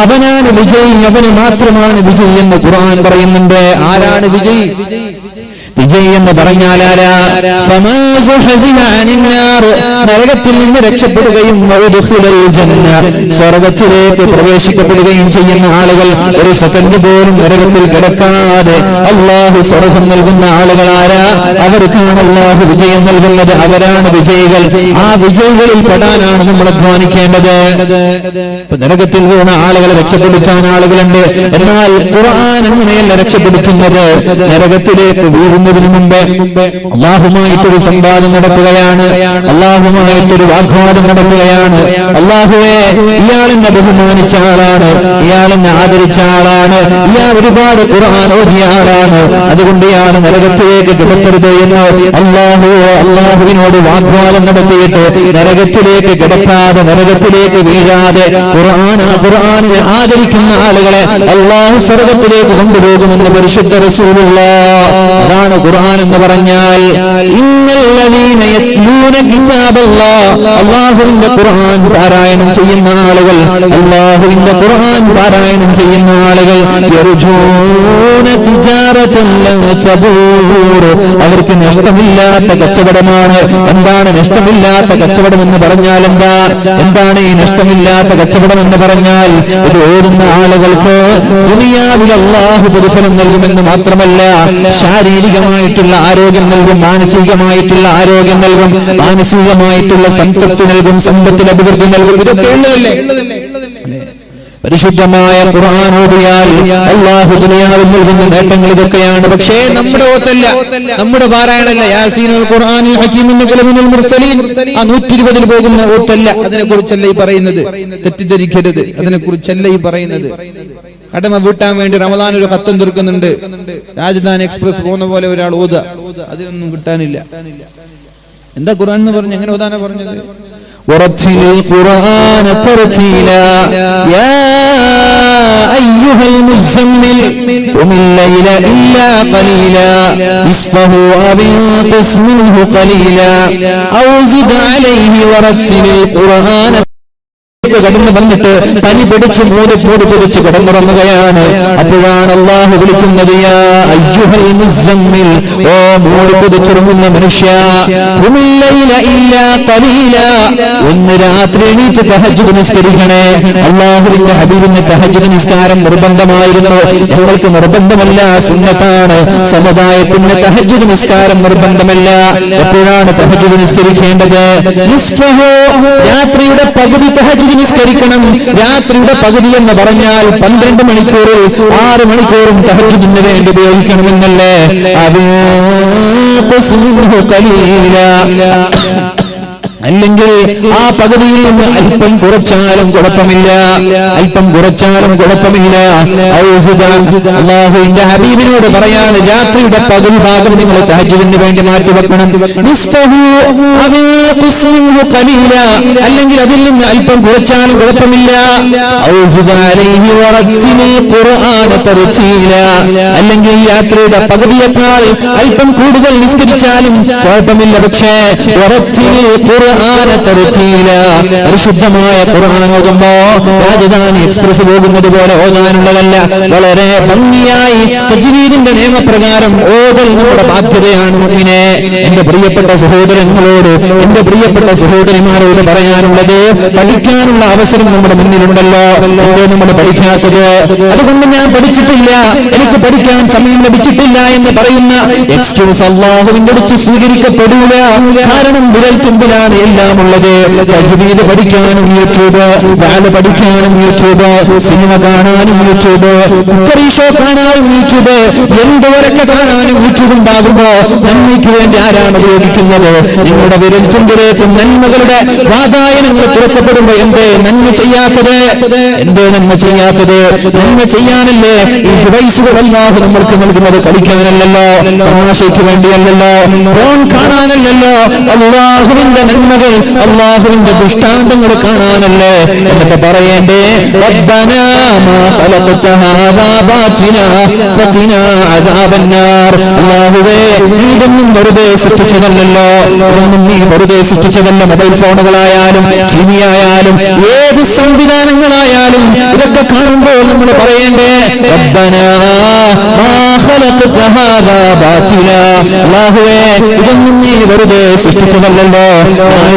അവനാണ് വിജയി, അവന് മാത്രമാണ് വിജയി എന്ന് ഖുർആൻ പറയുന്നുണ്ട്. ആരാണ് വിജയി? വിജയി എന്ന് പറഞ്ഞാൽ ആരാ? നരകത്തിൽ നിന്ന് രക്ഷപ്പെടുകയും സ്വർഗത്തിലേക്ക് പ്രവേശിക്കപ്പെടുകയും ചെയ്യുന്ന ആളുകൾ, ഒരു സെക്കൻഡ് പോലും നരകത്തിൽ കിടക്കാതെ അല്ലാഹു സ്വർഗം നൽകുന്ന ആളുകൾ ആരാ? അവർക്കാണ് അല്ലാഹു വിജയം നൽകുന്നത്. അവരാണ് വിജയികൾ. ആ വിജയികളിൽ പെടാനാണ് നമ്മൾ അധ്വാനിക്കേണ്ടത്. നരകത്തിൽ വീണ ആളുകളെ രക്ഷപ്പെടുത്താൻ ആളുകളുണ്ട്. എന്നാൽ ഖുർആൻ അങ്ങനെയല്ല രക്ഷപ്പെടുത്തുന്നത്. നരകത്തിലേക്ക് വീഴുന്നതിന് മുമ്പ് അല്ലാഹുമായിട്ടൊരു സംവാദം നടക്കുകയാണ്, അല്ലാഹുമായിട്ടൊരു വാഗ്വാദം നടക്കുകയാണ്. അല്ലാഹുവേ, ഇയാളെന്നെ ബഹുമാനിച്ച ആളാണ്, ഇയാളെന്നെ ആദരിച്ച ആളാണ്, ഇയാൾ ഒരുപാട് ഖുർആൻ ഓതിയ ആളാണ്, അതുകൊണ്ട് ഇയാൾ നരകത്തിലേക്ക് കിടക്കരുത് എന്ന് അല്ലാഹുവിനോട് വാഗ്വാദം നടത്തിയിട്ട് നരകത്തിലേക്ക് കിടക്കാതെ, നരകത്തിലേക്ക് വീഴാതെ ഖുർആനിനെ ആദരിക്കുന്ന ആളുകളെ അല്ലാഹു സ്വർഗത്തിലേക്ക് കൊണ്ടുപോകുമെന്ന് പരിശുദ്ധ റസൂലുള്ളാഹി. അതാണ് ഖുർആൻ എന്ന് പറഞ്ഞാൽ. ഇന്നല്ലദീന യത്ലൂന കിതാബല്ലാഹ്, അല്ലാഹുവിന്റെ ഖുർആൻ പാരായണം ചെയ്യുന്ന ആളുകൾ, അല്ലാഹുവിന്റെ ഖുർആൻ പാരായണം ചെയ്യുന്ന ആളുകൾ, യർജൂന തിജാറതൻ ലൻ തബൂർ, അവർക്ക് നഷ്ടമില്ലാത്ത കച്ചവടമാണ്. എന്താണ് നഷ്ടമില്ലാത്ത കച്ചവടം എന്ന് പറഞ്ഞാൽ? എന്താണ് ഈ നഷ്ടമില്ലാത്ത കച്ചവടം എന്ന് പറഞ്ഞാൽ? ഇത് ഓടുന്ന ആളുകൾക്ക് ദുനിയാവിൽ അല്ലാഹു പ്രതിഫലം നൽകുമെന്ന് മാത്രമല്ല, ശാരീരികമായിട്ടുള്ള ആരോഗ്യം നൽകും, മാനസികമായിട്ടുള്ള ആരോഗ്യം നൽകും, മാനസികമായിട്ടുള്ള സംതൃപ്തി നൽകും, സമ്പത്തിൽ അഭിവൃദ്ധി നൽകും. ഇതൊക്കെ ഉള്ളതല്ലേ? പരിശുദ്ധമായ ഖുർആൻ ഓതിയാൽ അല്ലാഹു ദുനിയാവിൽ നൽകുന്ന നേട്ടങ്ങൾ ഇതൊക്കെയാണ്. പക്ഷേ നമ്മുടെ ഓത്തല്ല, നമ്മുടെ പാരായണമല്ല. യാസീനുൽ ഖുർആനിൽ ഹകീമിൻ കലമിനുൽ മുർസലീൻ ആ 120 പോകുന്ന ഓത്തല്ല. അതിനെക്കുറിച്ചല്ല ഈ പറയുന്നത്, തെറ്റിദ്ധരിക്കരുത്. അതിനെക്കുറിച്ചല്ല ഈ പറയുന്നത്. കടമ വീട്ടാൻ വേണ്ടി റമദാൻ ഒരു ഖത്തം തീർക്കുന്നുണ്ട്, രാജധാനി എക്സ്പ്രസ് പോകുന്ന പോലെ ഒരാൾ ഓത, അതിനൊന്നും കിട്ടാനില്ല. എന്താ ഖുർആൻ എന്ന് പറഞ്ഞു? എങ്ങനെ ഓതാനാ പറഞ്ഞത്? ورتل القرآن ترتيلا يا أيها المزمل قم الليل إلا قليلا نصفه أو انقص منه قليلا أو زد عليه ورتل القرآن. കടന്നു വന്നിട്ട് പനി പിടിച്ച് മൂടി പിടിച്ച് കിടന്നുറങ്ങുകയാണ്. അപ്പോഴാണ് അല്ലാഹു വിളിക്കുന്നത്, യാ അയ്യുഹൽ മുസമ്മിൽ, ഓ മൂടി പിടിച്ചിറങ്ങുന്ന മനുഷ്യ, ഖുമിൽ ലൈല ഇല്ലാ ഖലീല, ഒന്ന് രാത്രി എണീറ്റ് തഹജ്ജുദ് നിസ്കരിക്കണേ. അല്ലാഹുവിന്റെ ഹബീബിന്റെ തഹജ്ജുദ് നിസ്കാരം നിർബന്ധമായിരുന്നു. ഞങ്ങൾക്ക് നിർബന്ധമല്ല, സുന്നത്താണ്. സമുദായത്തിന് തഹജ്ജുദ് നിസ്കാരം നിർബന്ധമല്ല. എപ്പോഴാണ് തഹജ്ജുദ് നിസ്കരിക്കേണ്ടത്? നിസ്ഫഹു, രാത്രിയുടെ പകുതി തഹജ്ജുദ് നിസ്കരിക്കണം. രാത്രിയുടെ പകുതി എന്ന് പറഞ്ഞാൽ 12 മണിക്കൂറിൽ 6 മണിക്കൂറും തഹജ്ജുദിന് വേണ്ടി ഉപയോഗിക്കണമെന്നല്ലേ? അല്ലെങ്കിൽ ആ പകുതിയിൽ നിന്ന് അല്പം കുറച്ചാലും കുഴപ്പമില്ല, അല്പം കുറച്ചാലും കുഴപ്പമില്ല. അല്ലാഹുവിന്റെ ഹബീബിനോട് പറയാണ്, രാത്രിയുടെ പകുതി ഭാഗം നിങ്ങൾ തഹജ്ജുദിന് വേണ്ടി മാറ്റിവെക്കണം. അല്ലെങ്കിൽ അതിൽ നിന്ന് അല്പം കുറച്ചാലും കുഴപ്പമില്ല. അല്ലെങ്കിൽ യാത്രയുടെ പകുതിയേക്കാൾ അല്പം കൂടുതൽ നിസ്കരിച്ചാലും കുഴപ്പമില്ല. പക്ഷേ പരിശുദ്ധമായ ഖുർആൻ ഓതുമ്പോ രാജധാനി എക്സ്പ്രസ് പോകുന്നത് പോലെ ഓതാനുള്ളതല്ല. വളരെ ഭംഗിയായി തജ്വീദിന്റെ നിയമപ്രകാരം ഓതൽ നമ്മുടെ ബാധ്യതയാണ്. മുഅ്മിനേ, എന്റെ പ്രിയപ്പെട്ട സഹോദരങ്ങളോട്, എന്റെ പ്രിയപ്പെട്ട സഹോദരിമാരോട് പറയാനുള്ളത്, പഠിക്കാനുള്ള അവസരം നമ്മുടെ മുന്നിലുണ്ടല്ലോ. എന്തോ നമ്മൾ പഠിക്കാത്തത്? അതുകൊണ്ട് ഞാൻ പഠിച്ചിട്ടില്ല, എനിക്ക് പഠിക്കാൻ സമയം ലഭിച്ചിട്ടില്ല എന്ന് പറയുന്ന എക്സ്ക്യൂസ് അല്ലാഹുവിന്റെ അടുത്ത് സ്വീകരിക്കപ്പെടൂല. കാരണം വിരൽ തുമ്പിലാണ് എല്ലാം ഉള്ളത്. തജ്വീദ് പഠിക്കാനും യൂട്യൂബ്, ഖുർആൻ പഠിക്കാനും യൂട്യൂബ്, സിനിമ കാണാനും യൂട്യൂബ്, കുക്കറി ഷോ കാണാനും യൂട്യൂബ്, എന്തുവരൊക്കെ കാണാനും യൂട്യൂബ് ഉണ്ടാകുമ്പോ നന്മയ്ക്ക് വേണ്ടി ആരാണ് ഉപയോഗിക്കുന്നത്? നിങ്ങളുടെ വിരൽ തുമ്പിലേക്ക് നന്മകളുടെ വാതായനങ്ങൾ തുറക്കപ്പെടുമ്പോ എന്തേ നന്മ ചെയ്യാത്തത്? എന്തേ നന്മ ചെയ്യാത്തത്? നന്മ ചെയ്യാനല്ലേ ഈ ഡിവൈസുകൾ അല്ലാഹു നമ്മൾക്ക് നൽകുന്നത്. കളിക്കാനല്ലല്ലോ, തമാശയ്ക്ക് വേണ്ടിയല്ലല്ലോ, ഫോൺ കാണാനല്ലല്ലോ. അല്ലാഹുവിന്റെ നന്മകൾ, അല്ലാഹുവിന്റെ ദൃഷ്ടാന്തങ്ങൾ കാണാനല്ലേ. എന്നിട്ട് പറയേണ്ടേ, റബ്ബനാ മാ ഖലഖത ഹാദാ ബാതിലാ ഫഖിനാ അദാബന്നാർ. അല്ലാഹുവേ, നീ ഇതൊന്നും വെറുതെ സൃഷ്ടിച്ചതല്ലല്ലോ, ഇതൊന്നും നീ വെറുതെ സൃഷ്ടിച്ചതല്ല. മൊബൈൽ ഫോണുകളായാലും ടിവി ആയാലും ഏത് സംവിധാനങ്ങളായാലും ഇതൊക്കെ കാണുമ്പോൾ നമ്മൾ പറയേണ്ടേ, റബ്ബനാ മാ ഖലഖത ഹാദാ ബാതിലാ. അല്ലാഹുവേ, ഇതൊന്നും നീ വെറുതെ സൃഷ്ടിച്ചതല്ലല്ലോ.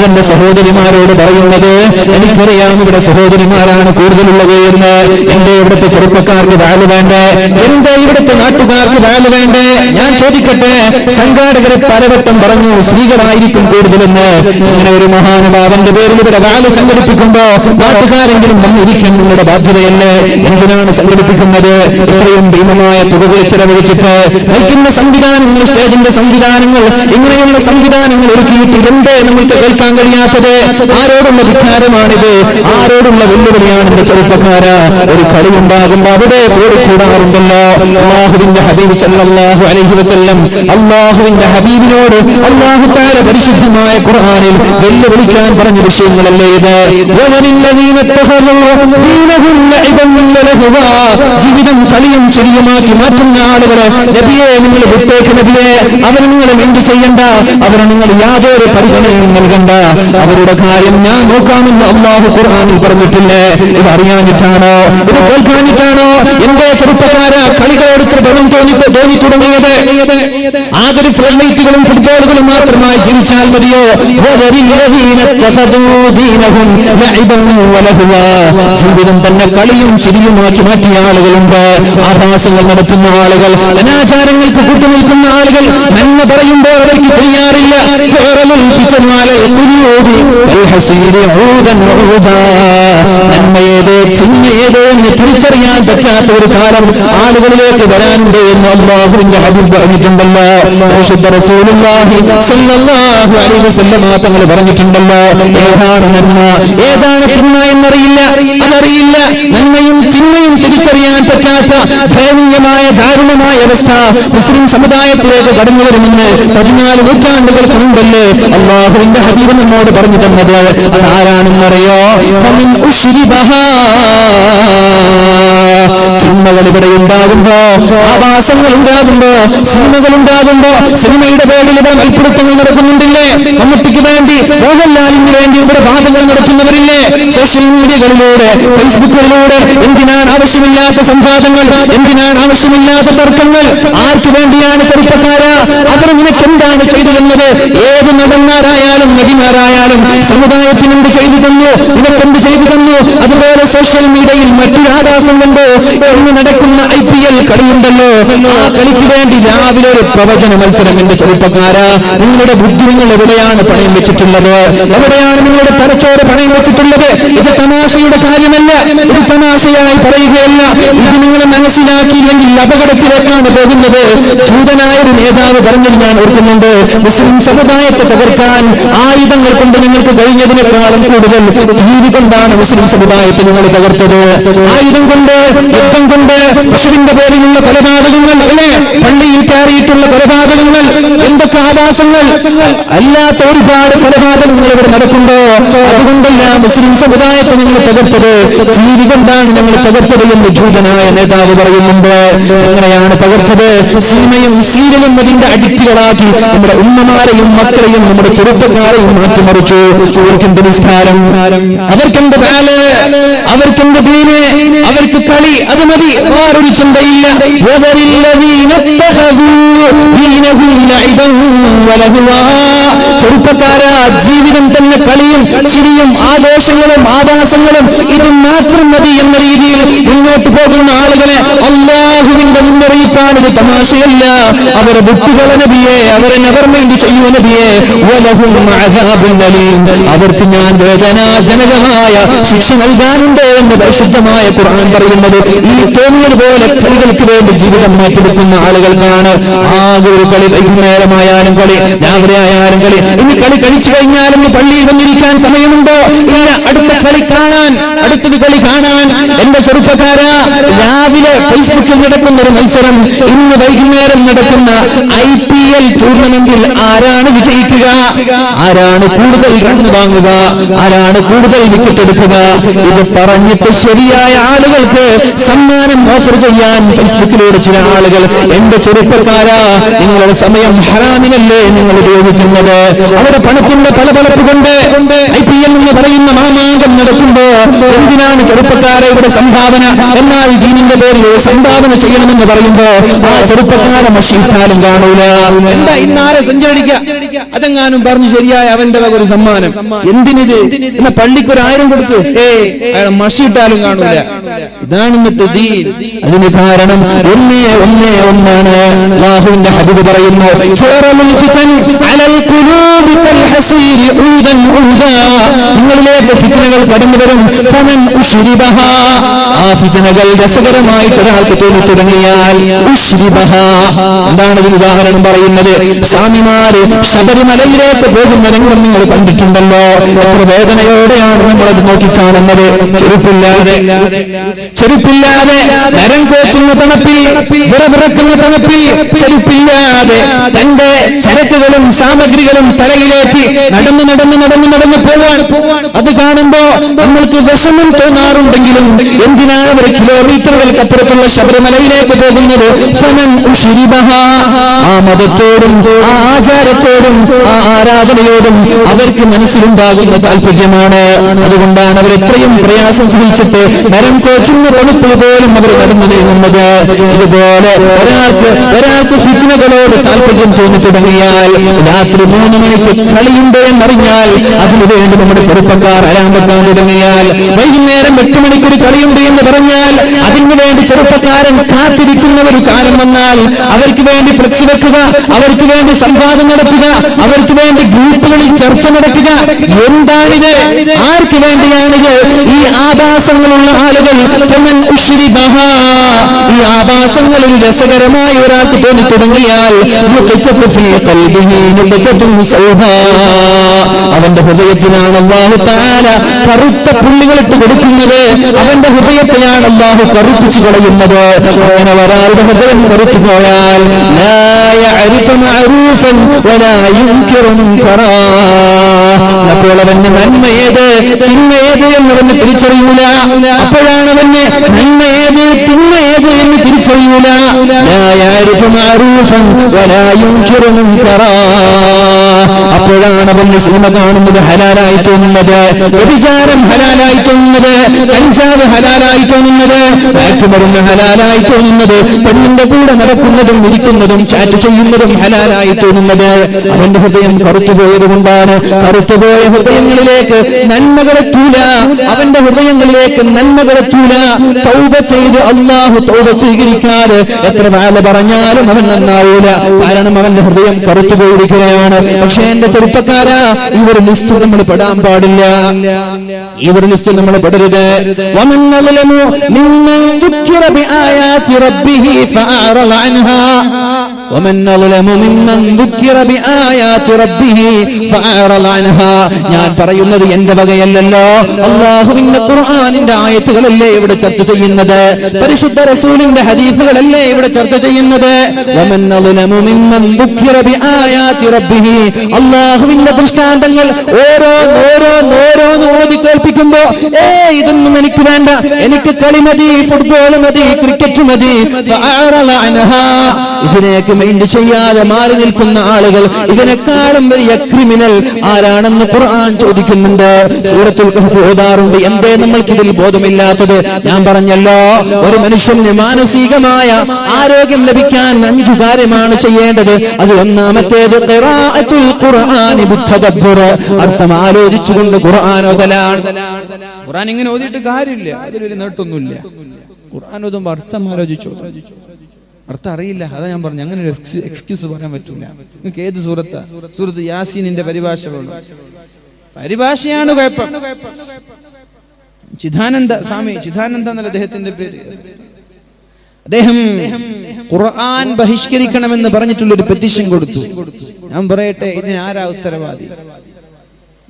എന്റെ സഹോദരിമാരോട് പറയുന്നത്, എനിക്കറിയാം ഇവിടെ സഹോദരിമാരാണ് കൂടുതലുള്ളത് എന്ന്. എന്റെ ഇവിടുത്തെ ചെറുപ്പക്കാർക്ക് വാല് വേണ്ടേ? എന്റെ ഇവിടുത്തെ നാട്ടുകാർക്ക് വാല് വേണ്ടേ? ഞാൻ ചോദിക്കട്ടെ, സംഘാടകരെ പലവട്ടം പറഞ്ഞു സ്ത്രീകളായിരിക്കും കൂടുതലെന്ന്. ഇങ്ങനെ ഒരു മഹാനുഭാവന്റെ പേരിൽ ഇവിടെ വാല് സംഘടിപ്പിക്കുമ്പോ നാട്ടുകാരെങ്കിലും വന്നിരിക്കാൻ നിങ്ങളുടെ ബാധ്യതയല്ലേ? എന്തിനാണ് സംഘടിപ്പിക്കുന്നത്? ഇത്രയും ഭീമമായ തുകകൾ ചെലവഴിച്ചിട്ട് നയിക്കുന്ന സംവിധാനങ്ങൾ, സ്റ്റേജിന്റെ സംവിധാനങ്ങൾ, ഇങ്ങനെയുള്ള സംവിധാനങ്ങൾ ഒരുക്കിയിട്ട് എന്തേ നമുക്ക് കേൾക്കാൻ കഴിയാത്തത്? ആരോടുള്ള ധിക്കാരമാണിത്? ആരോടുള്ള വെല്ലുവിളിയാണ്? എന്റെ ചെറുപ്പക്കാര, ഒരു കളിയുണ്ടാകുമ്പോ അവിടെ കൂടിക്കൂടാറുണ്ടല്ലോ. അല്ലാഹുവിന്റെ ഹബീബ് സല്ലല്ലാഹു അലൈഹി വസല്ലം, അല്ലാഹുവിന്റെ ഹബീബിനോട് അല്ലാഹു തആല പരിശുദ്ധമായ ഖുർആനിൽ വെല്ലുവിളിക്കാൻ പറഞ്ഞ വിഷയങ്ങളല്ലേ ഇത്? ജീവിതം കളിയും ചെറിയുമാക്കി മാറ്റുന്ന ആളുകളെ നബിയെ നിങ്ങൾ വിട്ടേക്ക്. നബിയെ, അവരെ നിങ്ങൾ എന്ത് ചെയ്യണ്ട, അവരെ നിങ്ങൾ യാതൊരു പരിഗണനയും നൽകണ്ട, അവരുടെ കാര്യം ഞാൻ നോക്കാമെന്ന് അല്ലാഹു ഖുർആനിൽ പറഞ്ഞിട്ടില്ലേ? ഇത് അറിയാനിട്ടാണോ? ഇത് കേൾക്കാനിട്ടാണോ? എന്റെ ചെറുപ്പക്കാര, കളികളെടുത്ത് ഭയം തോന്നി തുടങ്ങിയത് ആകെ ഫ്ലഡ് ലൈറ്റുകളും ഫുട്ബോളുകളും മാത്രമായി ജീവിച്ചാൽ മതിയോ? ജീവിതം തന്നെ കളിയും ചിരിയുമാക്കി മാറ്റിയ ആളുകളുണ്ട്. ആഭാസങ്ങൾ നടത്തുന്ന ആളുകൾ, അനാചാരങ്ങൾക്ക് കൂട്ടുനിൽക്കുന്ന ആളുകൾ, നന്മ പറയുമ്പോൾ അവർക്ക് തയ്യാറില്ല. നന്മയേത് ചിന്മയേത് എന്ന് തിരിച്ചറിയാൻ പറ്റാത്ത ഒരു കാലം ആളുകളിലേക്ക് വരാനുണ്ട് എന്ന് അല്ലാഹുവിന്റെ ഹബീബ് പറഞ്ഞിട്ടുണ്ടല്ലോ. പരിശുദ്ധ റസൂലുള്ളാഹി സ്വല്ലല്ലാഹു അലൈഹി വസല്ലം തങ്ങൾ പറഞ്ഞിട്ടുണ്ടല്ലോ, ഏതാണ് നന്മ ഏതാണ് തിന്മ എന്നറിയില്ല, അതറിയില്ല. നന്മയും ചിന്മയും തിരിച്ചറിയാൻ പറ്റാത്ത ദയനീയമായ ദാരുണമായ അവസ്ഥ മുസ്ലിം സമുദായത്തിലേക്ക് കടന്നു വരുമെന്ന് 14 നൂറ്റാണ്ടുകൾക്ക് മുമ്പല്ലേ അല്ലാഹുവിന്റെ ഹബീബ് നമ്മോട് പറഞ്ഞു തന്നത്. അതാരാണെന്നറിയോ? ഫമിൻ ഉശ്രിബഹാ. സിനിമകൾ ഇവിടെ ഉണ്ടാകുമ്പോ, ആവാസങ്ങൾ ഉണ്ടാകുമ്പോ, സിനിമകൾ ഉണ്ടാകുമ്പോ, സിനിമയുടെ പേരിൽ ഇവിടെ മൽപ്പിടുത്തങ്ങൾ നടക്കുന്നുണ്ടില്ലേ? മമ്മൂട്ടിക്ക് വേണ്ടി, മോഹൻലാലിന് വേണ്ടി ഇവിടെ വാദങ്ങൾ നടത്തുന്നവരില്ലേ? സോഷ്യൽ മീഡിയകളിലൂടെ, ഫേസ്ബുക്കുകളിലൂടെ എന്തിനാണ് ആവശ്യമില്ലാത്ത സംവാദങ്ങൾ, എന്തിനാണ് ആവശ്യമില്ലാത്ത തർക്കങ്ങൾ? ആർക്ക് വേണ്ടിയാണ് ചെറുപ്പക്കാരാ? അവർ നിനക്ക് എന്താണ് ചെയ്തു തന്നത്? ഏത് നടന്മാരായാലും നടിമാരായാലും സമുദായത്തിന് എന്ത് ചെയ്തു തന്നു? നിനക്കെന്ത് ചെയ്തു തന്നു? അതുപോലെ സോഷ്യൽ മീഡിയയിൽ മറ്റൊരു ആകാശം കൊണ്ട് ഇന്ന് നടക്കുന്ന IPL കളിയുണ്ടല്ലോ, ആ കളിക്ക് വേണ്ടി രാവിലെ ഒരു പ്രവചന മത്സരം. എന്റെ ചെറുപ്പക്കാരാ, നിങ്ങളുടെ ബുദ്ധി നിങ്ങൾ എവിടെയാണ് പണയം വെച്ചിട്ടുള്ളത്? എവിടെയാണ് നിങ്ങളുടെ തലച്ചോറ് പണയം വെച്ചിട്ടുള്ളത്? ഇത് തമാശയുടെ കാര്യമല്ല, ഇത് തമാശയായി പറയുകയല്ല. ഇത് നിങ്ങൾ മനസ്സിലാക്കിയില്ലെങ്കിൽ അപകടത്തിലേക്കാണ് പോകുന്നത്. ചൂതനായ ഒരു നേതാവ് പറഞ്ഞത് ഞാൻ ഓർക്കുന്നുണ്ട്, മുസ്ലിം സമുദായത്തെ തകർക്കാൻ ആയുധങ്ങൾ കൊണ്ട് നിങ്ങൾക്ക് കഴിഞ്ഞതിനേക്കാളും കൂടുതൽ ജീവി കൊണ്ടാണ് മുസ്ലിം സമുദായത്തെ നിങ്ങൾ തകർത്തത്. ആയുധം കൊണ്ട്, യുദ്ധം കൊണ്ട്, പശുവിന്റെ പേരിലുള്ള കൊലപാതകങ്ങൾ, അല്ലേ? പള്ളിയിൽ കയറിയിട്ടുള്ള കൊലപാതകങ്ങൾ, എന്തൊക്കെ ആവാസങ്ങൾ, അല്ലാത്ത ഒരുപാട് കൊലപാതകങ്ങൾ ഇവിടെ നടക്കുമ്പോ അതുകൊണ്ടല്ല മുസ്ലിം സമുദായത്തെ നിങ്ങൾ തകർത്തത്, ജീവി കൊണ്ടാണ് ഞങ്ങൾ തകർത്തത് എന്ന് ജൂതനായ നേതാവ് പറയുന്നുണ്ട്. എങ്ങനെയാണ് തകർത്തത്? സിനിമയും സീരിയലും അതിന്റെ അഡിക്റ്റുകളാക്കി നമ്മുടെ ഉമ്മമാരെയും മക്കളെയും നമ്മുടെ ചെറുപ്പക്കാരെയും മാറ്റിമറിച്ചു. അവർക്കെന്ത് നിസ്കാരം, അവർക്കെന്ത് ബാല്, അവർക്കെന്ത് ദീന്, അവർക്ക് കളി, അത് മതി, വേറൊരു ചിന്തയില്ല. ചെറുപ്പക്കാരാ, ജീവിതം തന്നെ കളിയും ചിരിയും ആഘോഷങ്ങളും ആവാസങ്ങളും ഇത് മാത്രം മതി എന്ന രീതിയിൽ മുന്നോട്ട് പോകുന്ന ആളുകളെ അല്ലാഹുവിന്റെ മുന്നറിയിപ്പാണ്. ഇത് തമാശയല്ല. അവരെ വിട്ടുകള നബിയെ, അവരെ നെവർ മൈൻഡ് ചെയ്യൂ നബിയെ. വലഹും അദാബുൻ അലീം. അവർക്ക് ഞാൻ വേദനാജനകമായ ശിക്ഷ നൽകാനുണ്ട് എന്ന് പരിശുദ്ധമായ ഖുർആൻ പറയുന്നത്. ഈ തോന്നിയത് പോലെ കളികൾക്ക് വേണ്ടി ജീവിതം മാറ്റിവെക്കുന്ന ആളുകൾക്കാണ്. ആകെ ഒരു കളി, വൈകുന്നേരമായാലും കളി, രാവിലെ ആയാലും കളി. ഇനി കളി കഴിച്ചു കഴിഞ്ഞാലും പള്ളിയിൽ വന്നിരിക്കാൻ സമയമുണ്ടോ? ഇല്ല, അടുത്ത കളി കാണാൻ, അടുത്തത് കളി കാണാൻ. എന്റെ ചെറുപ്പക്കാരാ, രാവിലെ ഫേസ്ബുക്കിൽ നടക്കുന്ന ഒരു മത്സരം, ഇന്ന് വൈകുന്നേരം നടക്കുന്ന IPL ടൂർണമെന്റിൽ ആരാണ് വിജയിക്കുക? ആരാണ് കൂടുതൽ റൺ വാങ്ങുക? ആരാണ് കൂടുതൽ വിക്കറ്റ് എടുക്കുക? ഇത് പറഞ്ഞിട്ട് ശരിയായ ആളുകൾക്ക് സമ്മാനം ഓഫർ ചെയ്യാൻ ഫേസ്ബുക്കിലൂടെ ചില ആളുകൾ. എന്റെ ചെറുപ്പക്കാരാ, നിങ്ങളുടെ സമയം ഹറാമിനല്ലേ നിങ്ങൾ ഉപയോഗിക്കുന്നത്? അവരുടെ പണത്തിന്റെ പലപളപ്പ് കൊണ്ട് IPL എന്ന് പറയുന്ന മാമാങ്കം നടക്കുമ്പോ എന്തിനാണ് ചെറുപ്പക്കാരെ ഇവിടെ സംഭാവന? എന്നാൽ ദീനിന്റെ പേരിൽ സംഭാവന ചെയ്യണമെന്ന് പറയുമ്പോ ആ ചെറുപ്പക്കാരെ മഷീട്ടാലും കാണൂല. എന്താ ഇന്നാരെ സഞ്ചരിക്കുക? അതെങ്ങാനും പറഞ്ഞു ശരിയായ അവന്റെ വക ഒരു സമ്മാനം. എന്തിനിത്? എന്ന പള്ളിക്ക് ഒരു 1000 കൊടുത്തു, അയാൾ മഷീട്ടാലും കാണൂല. ഇതാണ് ഇന്നത്തെ ദീൻ. അതിന് കാരണം ഒന്നാണ്. അല്ലാഹുവിന്റെ ഹബീബ് പറയുന്നു, നിങ്ങളിലേക്ക് ഫിത്നകൾ കടന്നു വരും. ആ ഫിത്നകൾ രസകരമായിട്ട് ഒരാൾക്ക് തോന്നി തുടങ്ങിയാൽ എന്താണ് ഇതിന് ഉദാഹരണം പറയുന്നത്? സ്വാമിമാര് ശബരിമലയിലേക്ക് പോകുന്ന രംഗം നിങ്ങൾ കണ്ടിട്ടുണ്ടല്ലോ. എത്ര വേദനയോടെയാണ് നമ്മളത് നോക്കിക്കാണുന്നത്. ചെരുപ്പില്ലാതെ നരം കോച്ചുന്ന തണുപ്പിൽ, വിറവിറക്കുന്ന തണുപ്പിൽ ചെരുപ്പില്ലാതെ തന്റെ ചരക്കുകളും സാമഗ്രികളും തലയിലേറ്റി നടന്നു പോവാൻ. അത് കാണുമ്പോ നമ്മൾക്ക് വിഷമം തോന്നാറുണ്ടെങ്കിലും എന്തിനാണ് അവർ കിലോമീറ്ററുകൾക്കപ്പുറത്തുള്ള ശബരിമലയിലേക്ക് പോകുന്നത്? ആ മതത്തോടും ആ ആചാരത്തോടും ആ ആരാധനയോടും അവർക്ക് മനസ്സിലുണ്ടാകുന്ന താല്പര്യമാണ്. അതുകൊണ്ടാണ് അവർ എത്രയും പ്രയാസം സഹിച്ചിട്ട് നരം കോച്ചുന്ന തണുപ്പിൽ പോലും അവർ നടന്നു നീങ്ങുന്നത്. ഇതുപോലെ ഒരാൾക്ക് ഫിത്നകളോട് താല്പര്യം തോന്നി തുടങ്ങിയാൽ, രാത്രി 3 മണിക്ക് കളിയുണ്ട് എന്നറിഞ്ഞാൽ അതിനുവേണ്ടി നമ്മുടെ ചെറുപ്പക്കാർ അലാം വെക്കാൻ തുടങ്ങിയാൽ, വൈകുന്നേരം 8 മണിക്കൊരു കളിയുണ്ട് എന്ന് പറഞ്ഞാൽ അതിനു വേണ്ടി ചെറുപ്പക്കാരൻ കാത്തിരിക്കുന്ന ഒരു കാലം വന്നാൽ അവർക്ക് വേണ്ടി ഫ്ലെക്സ് വെക്കുക, അവർക്ക് വേണ്ടി സംവാദം നടത്തുക, അവർക്ക് വേണ്ടി ഗ്രൂപ്പുകളിൽ ചർച്ച നടക്കുക. എന്താണിത്? ആർക്ക് വേണ്ടിയാണിത്? ഈ ആഭാസങ്ങളുള്ള ആളുകൾ ഈ ആഭാസങ്ങൾ ഒരു രസകരമായി ഒരാൾക്ക് തോന്നി തുടങ്ങിയാൽ അവന്റെ ഹൃദയത്തിനാണ് അല്ലാഹു തആല കറുത്ത പുള്ളികളിട്ട് കൊടുക്കുന്നത്. അവന്റെ ഹൃദയത്തെയാണ് അല്ലാഹു കറുപ്പിച്ചു കളയുന്നത്. അങ്ങനെ ഒരാളുടെ ഹൃദയം കറുത്തു പോയാൽ അപ്പോൾ അവന് നന്മയേത് തിന്മയേത് എന്നവന് തിരിച്ചറിയൂല. അപ്പോഴാണ് അവന് നന്മയേത് തിന്മയേത് എന്ന് തിരിച്ചറിയൂല. അപ്പോഴാണ് അവന് സിനിമ കാണുന്നത് ഹലാലായി തോന്നുന്നത്, വ്യഭിചാരം ഹലാലായി തോന്നുന്നത്, കഞ്ചാവ് ഹലാലായി തോന്നുന്നത്, മയക്കുമരുന്ന് ഹലാലായി തോന്നുന്നത്, പെണ്ണിന്റെ കൂടെ നടക്കുന്നതും ഇരിക്കുന്നതും ചാറ്റ് ചെയ്യുന്നതും ഹലാലായി തോന്നുന്നത്. അവന്റെ ഹൃദയം കറുത്തുപോയത് കൊണ്ടാണ്. കറുത്തുപോയ ഹൃദയങ്ങളിലേക്ക് നന്മകളെത്തൂല. അവന്റെ ഹൃദയങ്ങളിലേക്ക് നന്മകളെത്തൂല. തൗബ ചെയ്ത് അല്ലാഹു തൗബ സ്വീകരിക്കാതെ എത്ര വാല പറഞ്ഞാലും അവൻ നന്നാവൂല. കാരണം അവന്റെ ഹൃദയം കറുത്തുപോയിരിക്കുകയാണ്. പക്ഷേ എന്റെ ചെറുപ്പക്കാരാ, ഈ ഒരു ലിസ്റ്റ് നമ്മൾ പെടാൻ പാടില്ല. ഈ ഒരു ലിസ്റ്റിൽ നമ്മൾ പെടരുത്. വമൻ അളലമു മിമ്മൻ ദുക്കിറ ബിആയാതി റബ്ബിഹി ഫഅറള അൻഹാ വമൻ അളലമു മിമ്മൻ ദുക്കിറ ബിആയാതി റബ്ബിഹി ഫഅറള അൻഹാ. ഞാൻ പറയുന്നത് എന്റെ വകയല്ലല്ലോ. അല്ലാഹുവിന്റെ ഖുർആനിന്റെ ആയത്തുകളല്ലേ ഇവിടെ ചർച്ച ചെയ്യുന്നത്. പരിശുദ്ധ റസൂലിന്റെ ഹദീസുകളല്ലേ ഇവിടെ ചർച്ച ചെയ്യുന്നത്. വമൻ അളലമു മിമ്മൻ ദുക്കിറ ബിആയാതി റബ്ബിഹി. അല്ലാഹുവിന്റെ ദൃഷ്ടാന്തങ്ങൾ ഓരോന്ന് ഓതി കേൾപ്പിക്കുമ്പോ ഇതൊന്നും എനിക്ക് വേണ്ട, എനിക്ക് കളി മതി, ഫുട്ബോൾ മതി, ക്രിക്കറ്റ് മതി, ഇതിനേക്ക് മൈൻഡ് ചെയ്യാതെ മാറി നിൽക്കുന്ന ആളുകൾ ഇതിനേക്കാളും വലിയ ക്രിമിനൽ ആരാണെന്ന് ഖുർആൻ ചോദിക്കുന്നുണ്ട്. സൂറത്തുൽ കഹ്ഫ് ഓതാറുണ്ട്. എന്തേ നമ്മൾക്കിതിൽ ബോധമില്ലാത്തത്? ഞാൻ പറഞ്ഞല്ലോ, ഒരു മനുഷ്യന് മാനസികമായ ആരോഗ്യം ലഭിക്കാൻ 5 കാര്യമാണ് ചെയ്യേണ്ടത്. അത് ഒന്നാമത്തേത് ഖിറാഅത്തുൽ ഖുർആനി ബിത്തദബ്ബുർ, അർത്ഥം ആലോചിച്ചുകൊണ്ട് ഖുർആൻ ഓതലാണ്. ഖുർആൻ ഇങ്ങനെ ഓതിയിട്ട് കാര്യമില്ല, അതിൽ വലിയ നേട്ടൊന്നുമില്ല. ഖുർആൻ ഓതുമ്പോൾ അർത്ഥം ആലോചിച്ചു. അർത്ഥം അറിയില്ല, അതാ ഞാൻ പറഞ്ഞു. അങ്ങനെ ഒരു എക്സ്ക്യൂസ് പറയാൻ പറ്റില്ല. നിങ്ങൾക്ക് ഏത് സൂറത്ത് യാസീനിന്റെ പരിഭാഷകളുണ്ട്. പരിഭാഷയാണ് കുഴപ്പം. ചിദാനന്ദ എന്നല്ല അദ്ദേഹത്തിന്റെ പേര്. അദ്ദേഹം ഖുർആൻ ബഹിഷ്കരിക്കണമെന്ന് പറഞ്ഞിട്ടുള്ള ഒരു പെറ്റീഷൻ കൊടുത്തു. ഞാൻ പറയട്ടെ, ഇതിന് ആരാ ഉത്തരവാദി?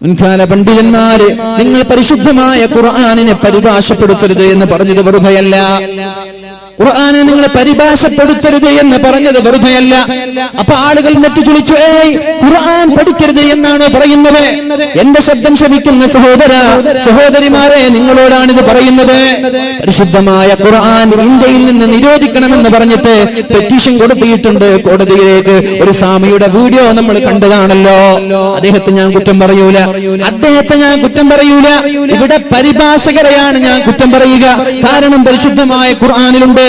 മുൻകാല പണ്ഡിതന്മാര് നിങ്ങൾ പരിശുദ്ധമായ ഖുർആനിനെ പരിഭാഷപ്പെടുത്തരുത് എന്ന് പറഞ്ഞത് വെറുതെയല്ല. ഖുർആനെ നിങ്ങൾ പരിഭാഷപ്പെടുത്തരുത് എന്ന് പറഞ്ഞത് വെറുതെയല്ല. അപ്പൊ ആളുകൾ നെറ്റിച്ചുളിച്ചു, ഖുർആൻ പഠിക്കരുത് എന്നാണ് പറയുന്നത്. എന്റെ ശബ്ദം ശ്രവിക്കുന്ന സഹോദരിമാരെ, നിങ്ങളോടാണിത് പറയുന്നത്. പരിശുദ്ധമായ ഖുർആൻ ഇന്ത്യയിൽ നിന്ന് നിരോധിക്കണമെന്ന് പറഞ്ഞിട്ട് പെറ്റീഷൻ കൊടുത്തിട്ടുണ്ട് കോടതിയിലേക്ക്. ഒരു സ്വാമിയുടെ വീഡിയോ നമ്മൾ കണ്ടതാണല്ലോ. അദ്ദേഹത്തെ ഞാൻ കുറ്റം പറയൂല. ഇവിടെ പരിഭാഷകരെയാണ് ഞാൻ കുറ്റം പറയുക. കാരണം പരിശുദ്ധമായ ഖുർആനിലുണ്ട്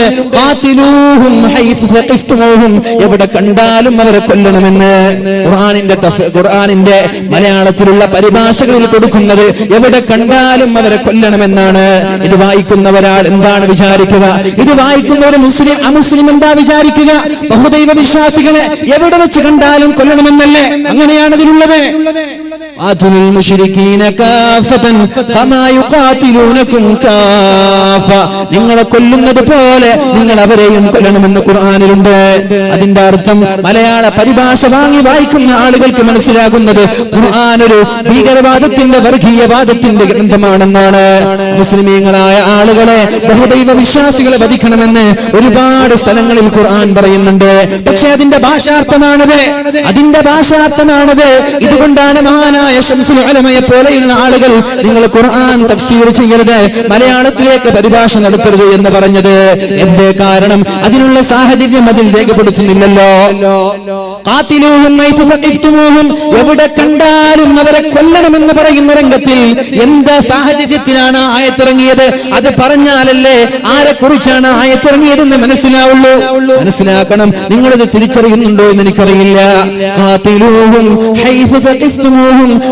എവിടെ കണ്ടാലും അവരെ കൊല്ലണമെന്ന്. ഖുർആനിന്റെ മലയാളത്തിലുള്ള പരിഭാഷകളിൽ കൊടുക്കുന്നത് എവിടെ കണ്ടാലും അവരെ കൊല്ലണമെന്നാണ്. ഇത് വായിക്കുന്ന ഒരാൾ എന്താണ് വിചാരിക്കുക? ഇത് വായിക്കുന്ന ഒരു അമുസ്ലിം എന്താ വിചാരിക്കുക? ബഹുദൈവ വിശ്വാസികളെ എവിടെ വെച്ച് കണ്ടാലും കൊല്ലണമെന്നല്ലേ? അങ്ങനെയാണ് ഇതിലുള്ളത്. നിങ്ങളെ കൊല്ലുന്നത് പോലെ നിങ്ങൾ അവരെയും കൊല്ലണമെന്ന് ഖുർആനിലുണ്ട്. അതിന്റെ അർത്ഥം മലയാള പരിഭാഷ വാങ്ങി വായിക്കുന്ന ആളുകൾക്ക് മനസ്സിലാകുന്നത് ഖുർആൻ ഒരു ഭീകരവാദത്തിന്റെ വർഗീയവാദത്തിന്റെ ഗ്രന്ഥമാണെന്നാണ്. മുസ്ലിമീങ്ങളായ ആളുകളെ, ബഹുദൈവ വിശ്വാസികളെ വധിക്കണമെന്ന് ഒരുപാട് സ്ഥലങ്ങളിൽ ഖുർആൻ പറയുന്നുണ്ട്. പക്ഷെ അതിന്റെ ഭാഷാർത്ഥമാണത്. ഇതുകൊണ്ടാണ് മഹാനായ ശംസുൽ ഉലമയെ പോലെയുള്ള ആളുകൾ നിങ്ങൾ ഖുർആൻ തഫ്സീർ ചെയ്യരുത്, മലയാളത്തിലേക്ക് പരിഭാഷ നടത്തരുത് എന്ന് പറഞ്ഞത്. എന്തേ കാരണം? അതിനുള്ള സാഹചര്യം അതിൽ രേഖപ്പെടുത്തുന്നില്ലല്ലോ. എവിടെ കണ്ടാലും അവരെ കൊല്ലണമെന്ന് പറയുന്ന രംഗത്തിൽ എന്താ സാഹചര്യത്തിലാണ് ആയത്തിറങ്ങിയത്? അത് പറഞ്ഞാലല്ലേ ആരെ കുറിച്ചാണ് ആയത്തിറങ്ങിയതെന്ന് മനസ്സിലാവുള്ളൂ. മനസ്സിലാക്കണം. നിങ്ങളിത് തിരിച്ചറിയുന്നുണ്ടോ എന്ന് എനിക്കറിയില്ല.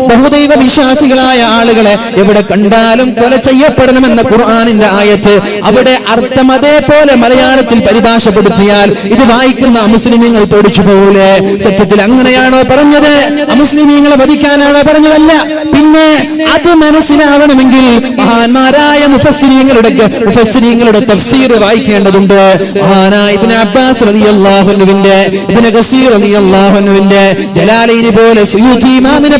ബഹുദൈവ വിശ്വാസികളായ ആളുകളെ എവിടെ കണ്ടാലും കൊല ചെയ്യപ്പെടണമെന്ന ഖുർആനിന്റെ ആയത്ത്, അവിടെ അർത്ഥം അതേപോലെ അതേപോലെ മലയാളത്തിൽ പരിഭാഷപ്പെടുത്തിയാൽ ഇത് വായിക്കുന്ന അമുസ്ലിമീങ്ങൾ പേടിച്ചു പോകൂലേ? സത്യത്തിൽ അങ്ങനെയാണോ പറഞ്ഞത്? അമുസ്ലിമീങ്ങളെ വധിക്കാനാണോ പറഞ്ഞതല്ല. പിന്നെ അത് മനസ്സിലാവണമെങ്കിൽ മഹാന്മാരായ മുഫസ്സിരീങ്ങളുടെ തഫ്സീർ വായിക്കേണ്ടതുണ്ട്. മഹാനായ ഇബ്നു അബ്ബാസ് റളിയല്ലാഹു അൻഹുവിന്റെ, ഇബ്നു കസീർ റളിയല്ലാഹു അൻഹുവിന്റെ, ജലാലൈനി പോലെ സുയൂത്തി ഇമാമിനെ